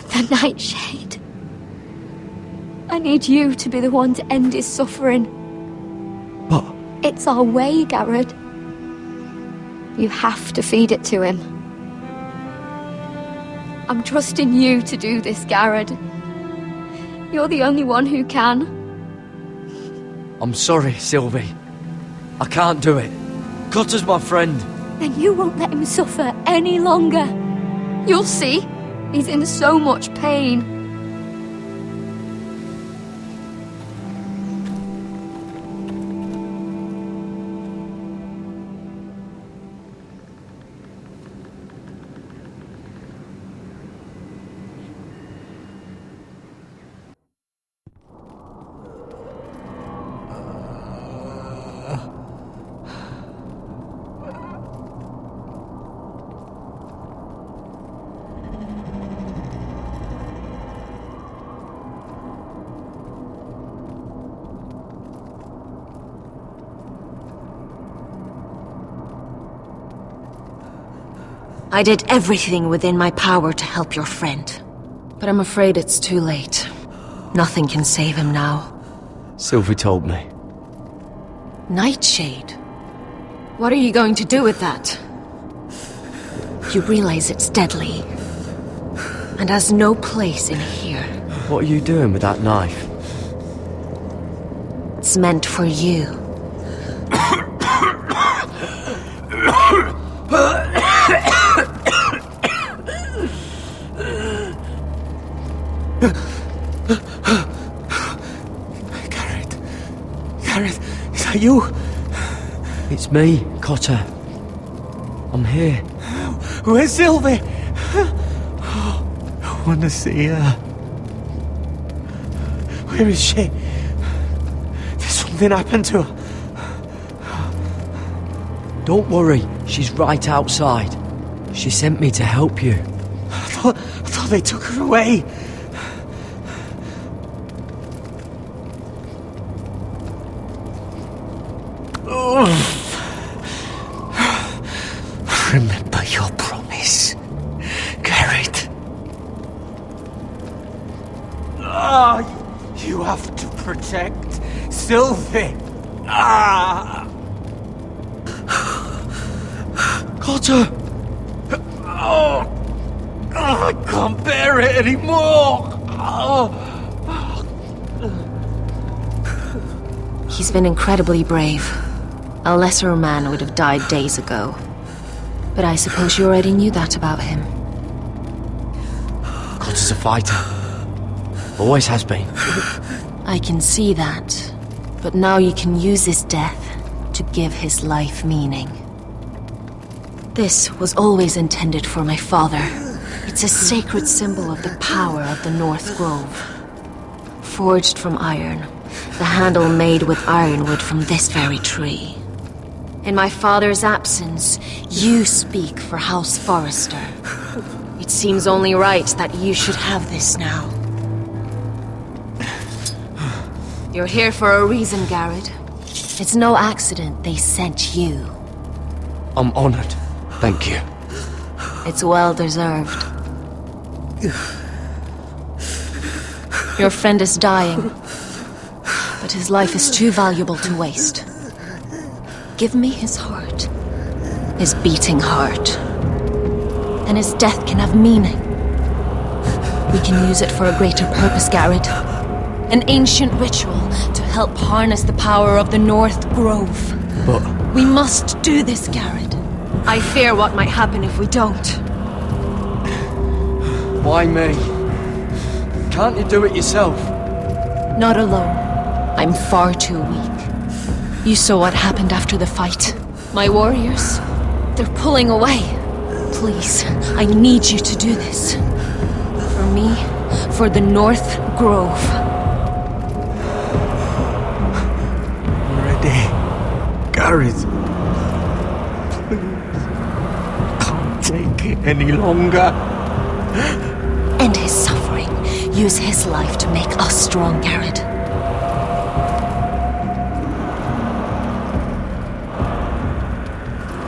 The Nightshade. I need you to be the one to end his suffering. But... it's our way, Garrett. You have to feed it to him. I'm trusting you to do this, Garrett. You're the only one who can. I'm sorry, Sylvie. I can't do it. Cutter's my friend. Then you won't let him suffer any longer. You'll see. He's in so much pain. I did everything within my power to help your friend. But I'm afraid it's too late. Nothing can save him now. Sylvie told me. Nightshade? What are you going to do with that? You realize it's deadly, and has no place in here. What are you doing with that knife? It's meant for you. Gareth, is that you? It's me, Cotter. I'm here. Where's Sylvie? Oh, I want to see her. Where is she? Did something happen to her? Don't worry, she's right outside. She sent me to help you. I thought they took her away. Remember your promise, Garrett. You have to protect Sylvie. Cotter! I can't bear it anymore. He's been incredibly brave. A lesser man would have died days ago. But I suppose you already knew that about him. Cotter's a fighter. Always has been. I can see that. But now you can use his death to give his life meaning. This was always intended for my father. It's a sacred symbol of the power of the North Grove. Forged from iron, the handle made with ironwood from this very tree. In my father's absence, you speak for House Forrester. It seems only right that you should have this now. You're here for a reason, Garrett. It's no accident they sent you. I'm honored. Thank you. It's well deserved. Your friend is dying, but his life is too valuable to waste. Give me his heart. His beating heart. And his death can have meaning. We can use it for a greater purpose, Garrett. An ancient ritual to help harness the power of the North Grove. But... we must do this, Garrett. I fear what might happen if we don't. Why me? Can't you do it yourself? Not alone. I'm far too weak. You saw what happened after the fight. My warriors, they're pulling away. Please, I need you to do this. For me, for the North Grove. I'm ready. Gareth. Please. Can't take it any longer. End his suffering. Use his life to make us strong, Garrett.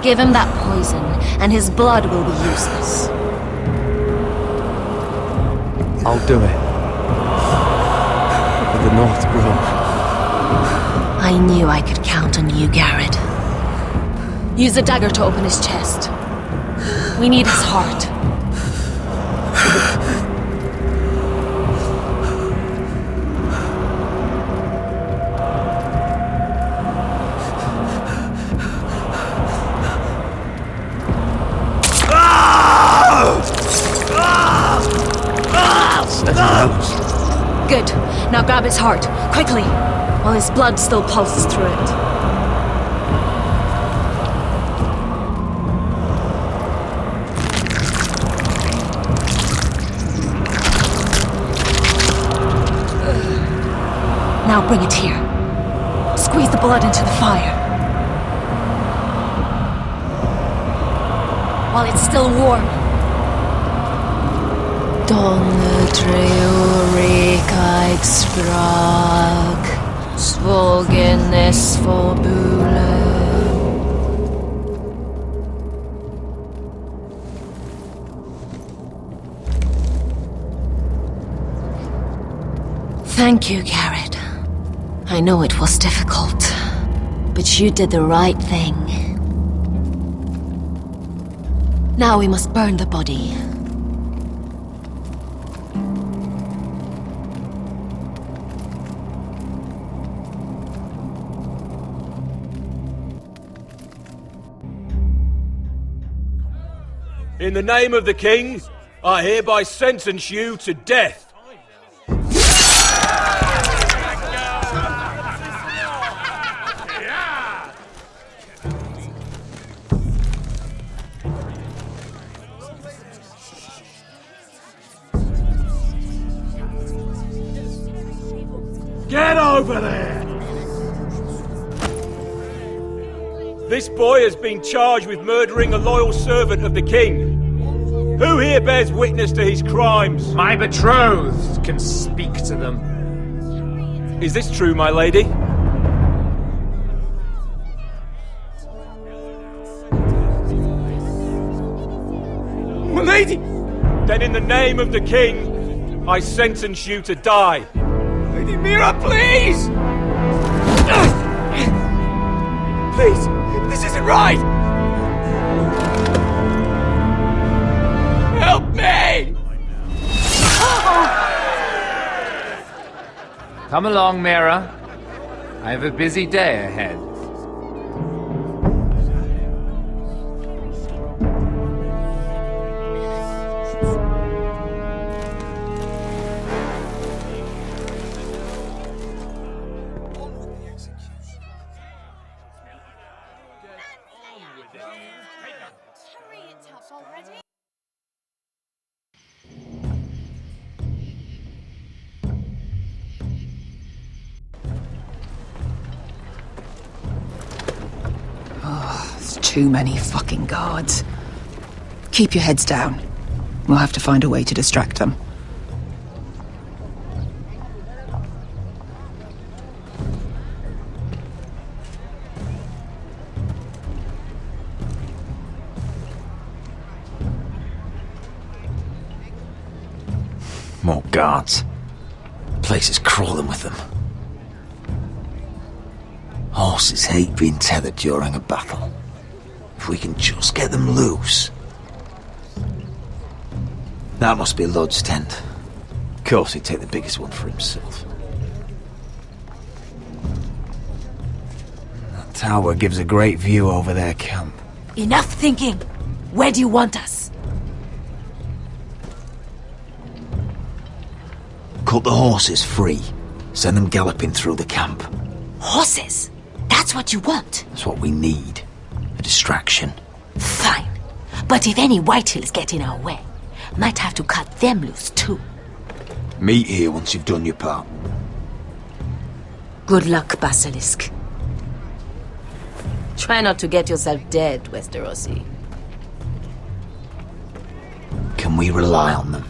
Give him that poison, and his blood will be useless. I'll do it. For the North Grove. I knew I could count on you, Garrett. Use the dagger to open his chest. We need his heart. Good. Now grab his heart, quickly, while his blood still pulses through it. Now bring it here. Squeeze the blood into the fire. While it's still warm. Donne treurigheid sprak, svogenes forbule. Thank you, Garrett. I know it was difficult, But you did the right thing. Now we must burn the body. In the name of the king, I hereby sentence you to death. Get over there! This boy has been charged with murdering a loyal servant of the king. Who here bears witness to his crimes? My betrothed can speak to them. Is this true, my lady? My lady! Then in the name of the king, I sentence you to die. Lady Mira, please! Please, this isn't right! Help me! Come along, Mira. I have a busy day ahead. Too many fucking guards. Keep your heads down. We'll have to find a way to distract them. More guards. The place is crawling with them. Horses hate being tethered during a battle. If we can just get them loose. That must be Lud's tent. Of course he'd take the biggest one for himself. That tower gives a great view over their camp. Enough thinking! Where do you want us? Cut the horses free. Send them galloping through the camp. Horses? That's what you want? That's what we need. A distraction. Fine. But if any Whitehills get in our way, might have to cut them loose too. Meet here once you've done your part. Good luck, Basilisk. Try not to get yourself dead, Westerosi. Can we rely on them?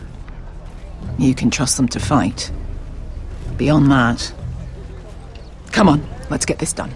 You can trust them to fight. Beyond that... Come on, let's get this done.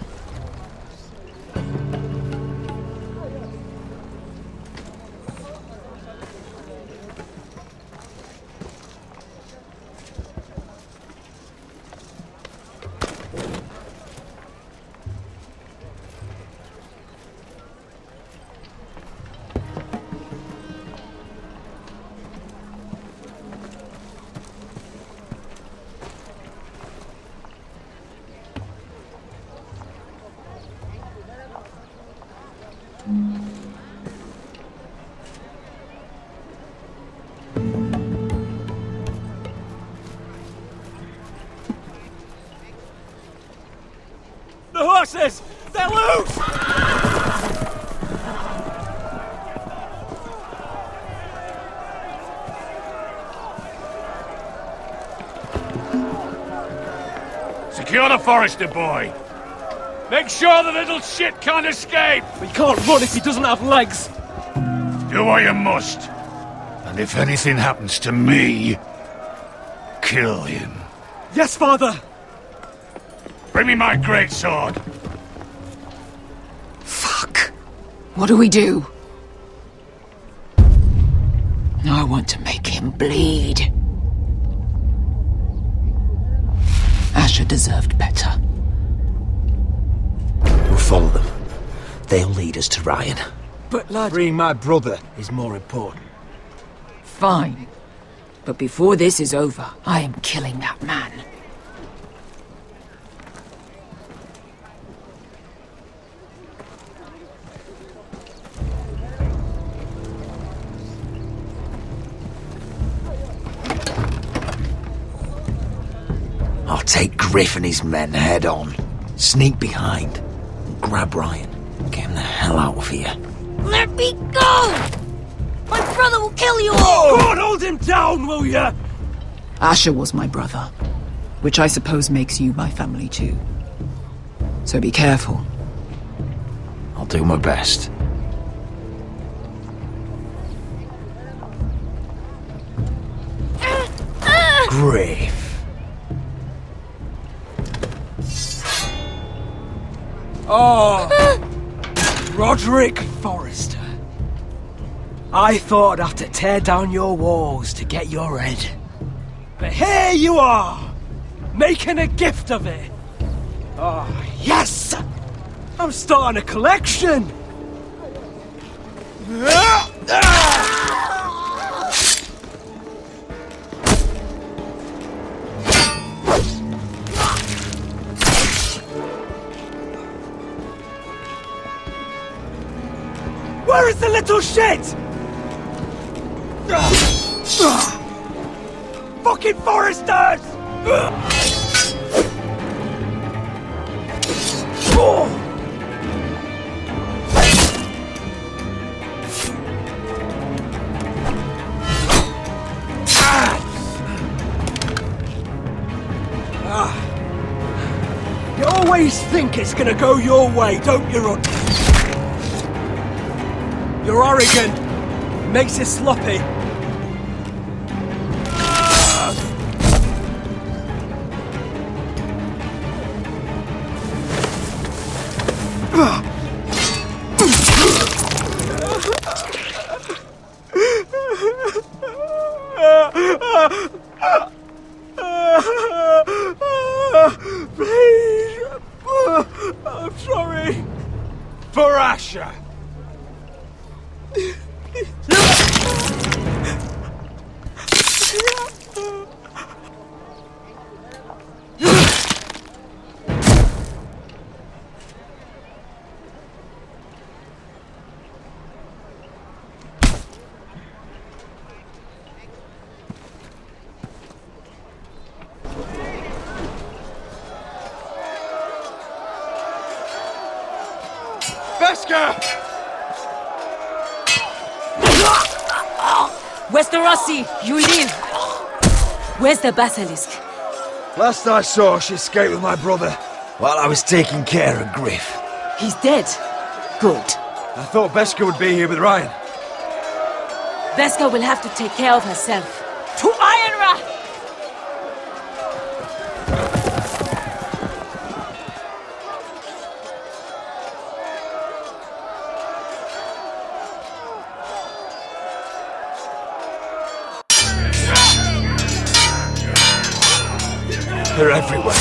The horses! They're loose! Secure the Forester boy. Make sure the little shit can't escape. He can't run if he doesn't have legs. Do what you must. And if anything happens to me, kill him. Yes, Father! Bring me my greatsword. Fuck. What do we do? I want to make him bleed. Asher deserved better. We'll Follow them. They'll lead us to Ryan. But lad... Freeing my brother is more important. Fine. But before this is over, I am killing that man. I'll take Griff and his men head on. Sneak behind. And grab Ryan. Get him the hell out of here. Let me go! My brother will kill you all! God, hold him down, will ya? Asher was my brother, which I suppose makes you my family too. So be careful. I'll do my best. Griff. Oh, Roderick Forrester. I thought I'd have to tear down your walls to get your head. But here you are, making a gift of it. Oh, yes! I'm starting a collection! Where is the little shit? Fucking Foresters! You always think it's gonna go your way, don't you, Rod? You're arrogant. Makes you sloppy. Please. I'm sorry. For Asher. Westerosi, you live! Where's the basilisk? Last I saw, she escaped with my brother while I was taking care of Griff. He's dead. Good. I thought Beskha would be here with Ryan. Beskha will have to take care of herself. To Ironrath! They're everywhere.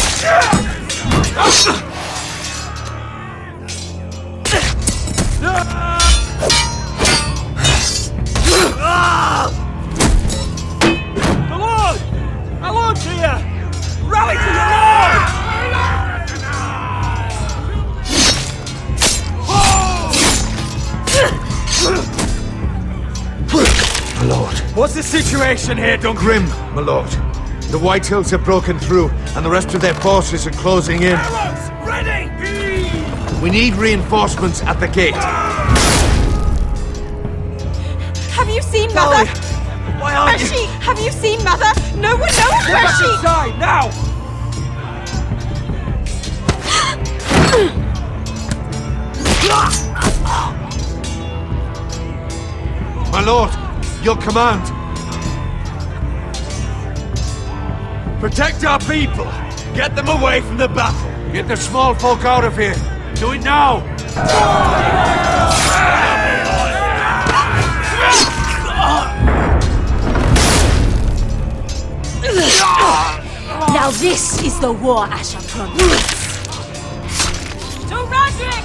The Lord! Our Lord's here! Rally to the Lord! My lord. What's the situation here, Duncan? Grim, my lord. The White Hills have broken through, and the rest of their forces are closing in. Arrows, ready! We need reinforcements at the gate. Have you seen Mother? Why aren't Where's she? Have you seen Mother? No one knows Get where back she... inside, now! My lord, your command. Protect our people! Get them away from the battle! Get the small folk out of here. Do it now! Now this is the war Asher promised. To Roderick!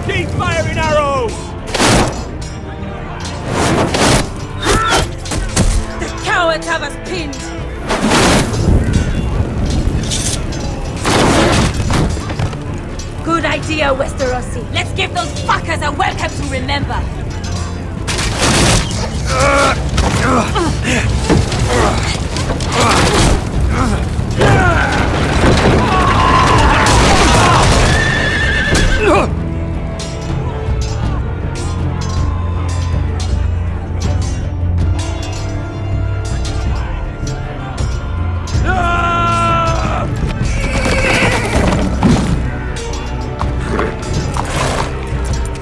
Keep firing arrows! The cowards have us pinned! Good idea, Westerosi. Let's give those fuckers a welcome to remember.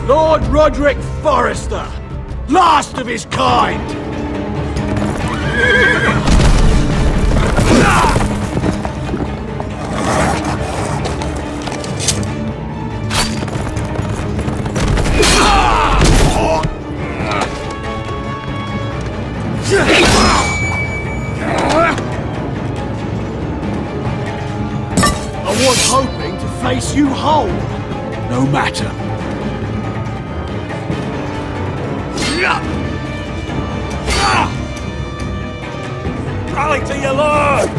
Lord Roderick Forrester, last of his kind! I was hoping to face you whole. No matter. Rally to your lord!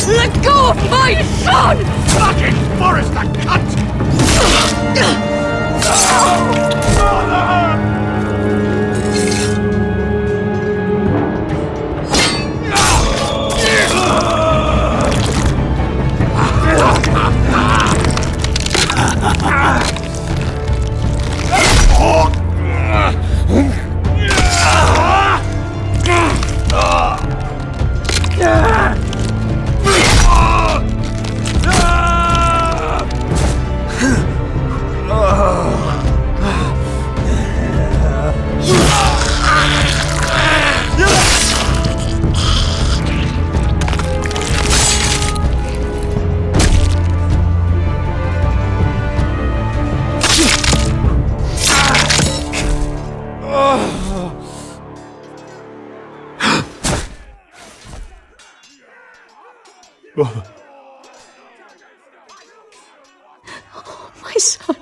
Let go of my son! Fucking Forrester, cunt! My son.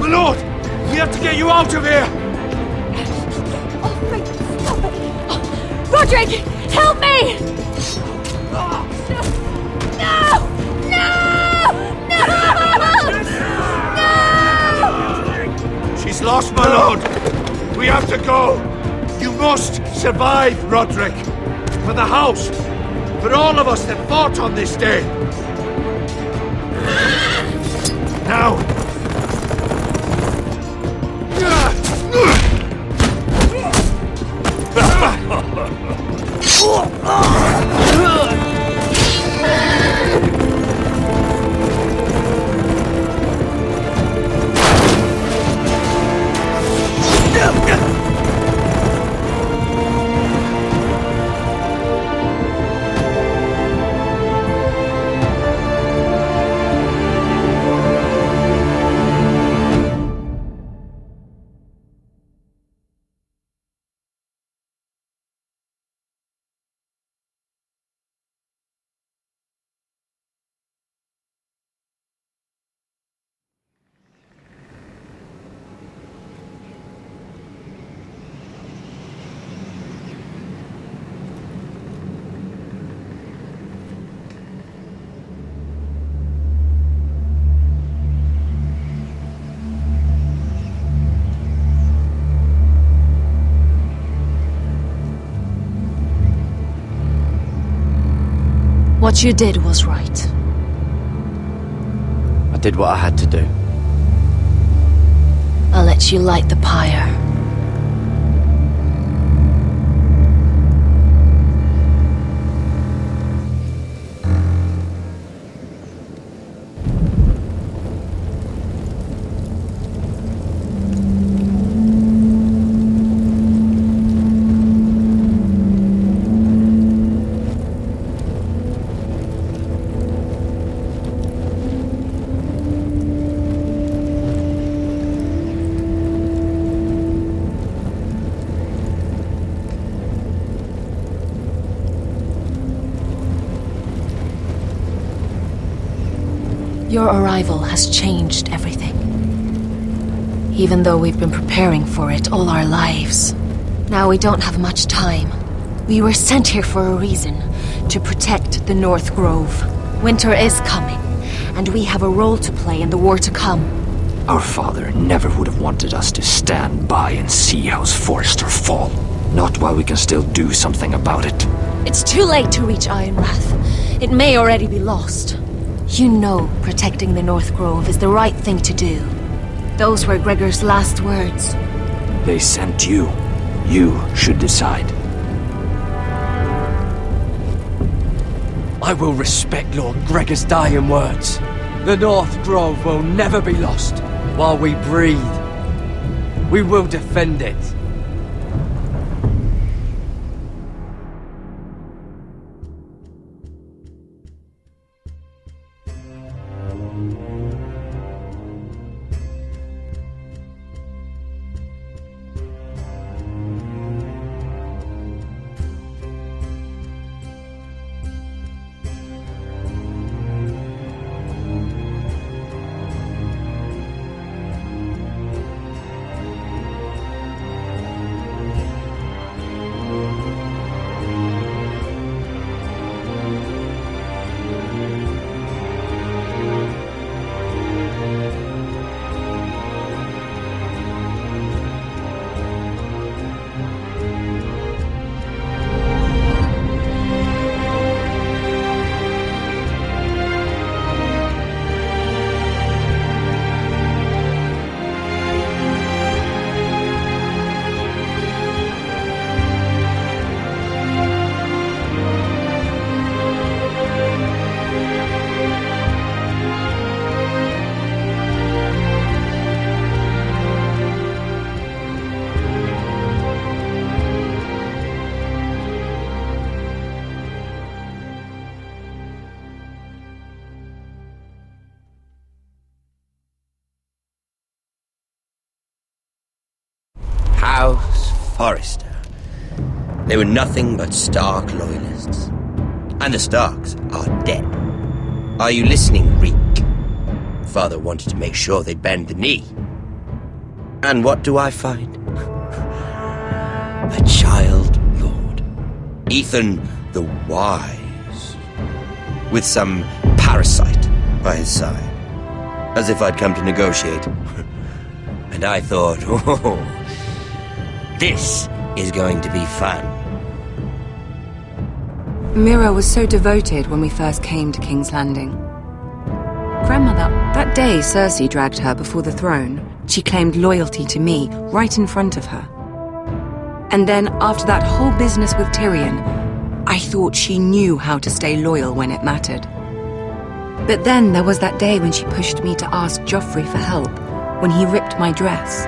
My lord! We have to get you out of here! Oh, wait, stop it! Oh, Roderick! Help me! No! No! No! She's lost, my lord! We have to go! You must survive, Roderick! For the house! For all of us that fought on this day! Now! What you did was right. I did what I had to do. I'll let you light the pyre. Your arrival has changed everything. Even though we've been preparing for it all our lives. Now we don't have much time. We were sent here for a reason. To protect the North Grove. Winter is coming, and we have a role to play in the war to come. Our father never would have wanted us to stand by and see House Forrester fall. Not while we can still do something about it. It's too late to reach Ironrath. It may already be lost. You know protecting the North Grove is the right thing to do. Those were Gregor's last words. They sent you. You should decide. I will respect Lord Gregor's dying words. The North Grove will never be lost while we breathe. We will defend it. House Forrester. They were nothing but Stark loyalists. And the Starks are dead. Are you listening, Reek? Father wanted to make sure they'd bend the knee. And what do I find? A child lord. Ethan the Wise. With some parasite by his side. As if I'd come to negotiate. And I thought, oh, this is going to be fun. Mira was so devoted when we first came to King's Landing. Grandmother, that day Cersei dragged her before the throne, she claimed loyalty to me right in front of her. And then, after that whole business with Tyrion, I thought she knew how to stay loyal when it mattered. But then there was that day when she pushed me to ask Joffrey for help, when he ripped my dress.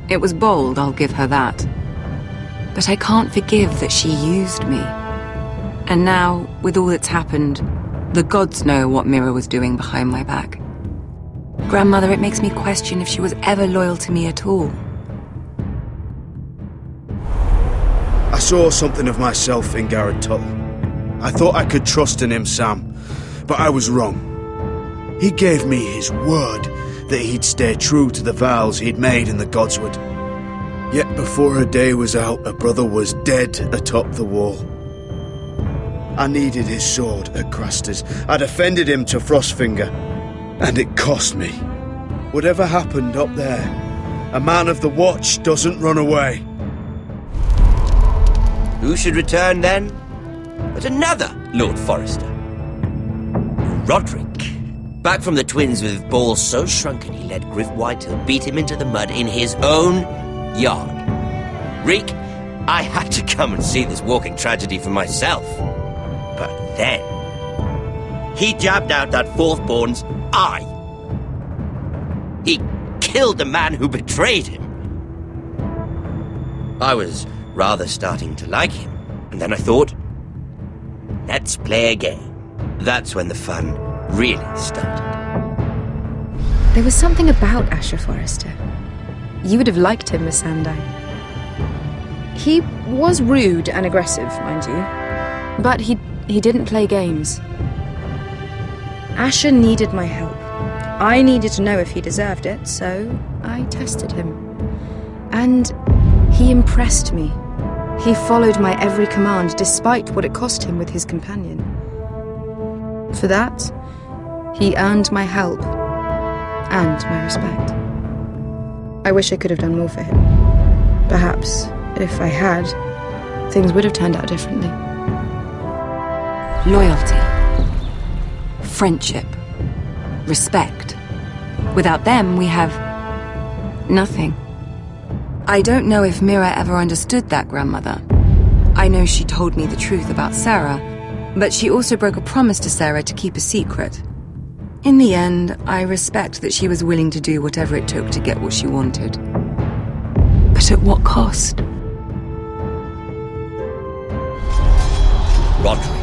It was bold, I'll give her that. But I can't forgive that she used me. And now, with all that's happened, the gods know what Mira was doing behind my back. Grandmother, it makes me question if she was ever loyal to me at all. I saw something of myself in Garrett Tuttle. I thought I could trust in him, Sam, but I was wrong. He gave me his word that he'd stay true to the vows he'd made in the Godswood. Yet before a day was out, a brother was dead atop the wall. I needed his sword at Craster's. I defended him to Frostfinger, and it cost me. Whatever happened up there, a man of the Watch doesn't run away. Who should return then? But another Lord Forrester. Roderick. Back from the twins with balls so shrunken he let Griff Whitetail beat him into the mud in his own yard. Reek, I had to come and see this walking tragedy for myself. But then, he jabbed out that fourth-born's eye. He killed the man who betrayed him. I was rather starting to like him, and then I thought, let's play a game. That's when the fun really started. There was something about Asher Forrester. You would have liked him, Miss Sandine. He was rude and aggressive, mind you, but he didn't play games. Asher needed my help. I needed to know if he deserved it, so I tested him. And he impressed me. He followed my every command, despite what it cost him with his companion. For that, he earned my help and my respect. I wish I could have done more for him. Perhaps, if I had, things would have turned out differently. Loyalty, friendship, respect. Without them, we have nothing. I don't know if Mira ever understood that, Grandmother. I know she told me the truth about Sarah, but she also broke a promise to Sarah to keep a secret. In the end, I respect that she was willing to do whatever it took to get what she wanted. But at what cost? Roderick.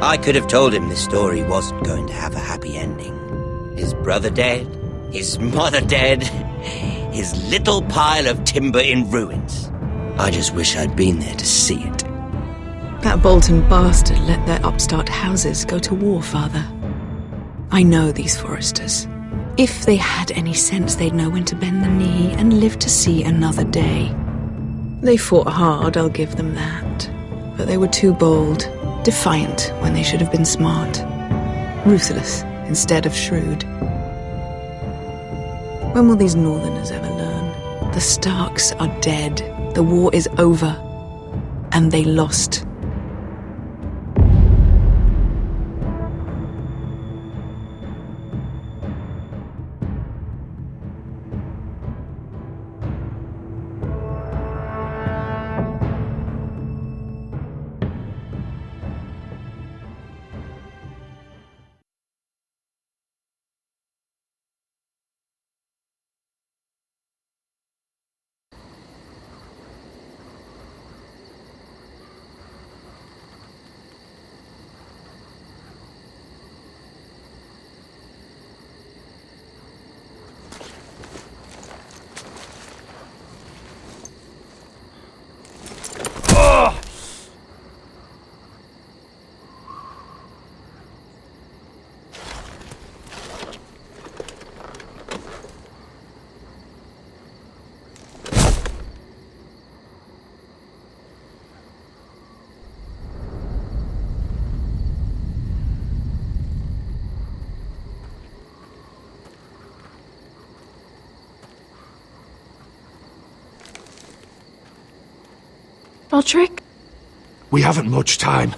I could have told him this story wasn't going to have a happy ending. His brother dead, his mother dead, his little pile of timber in ruins. I just wish I'd been there to see it. That Bolton bastard let their upstart houses go to war, Father. I know these Forresters. If they had any sense, they'd know when to bend the knee and live to see another day. They fought hard, I'll give them that. But they were too bold, defiant when they should have been smart. Ruthless instead of shrewd. When will these Northerners ever learn? The Starks are dead. The war is over. And they lost. Roderick? We haven't much time.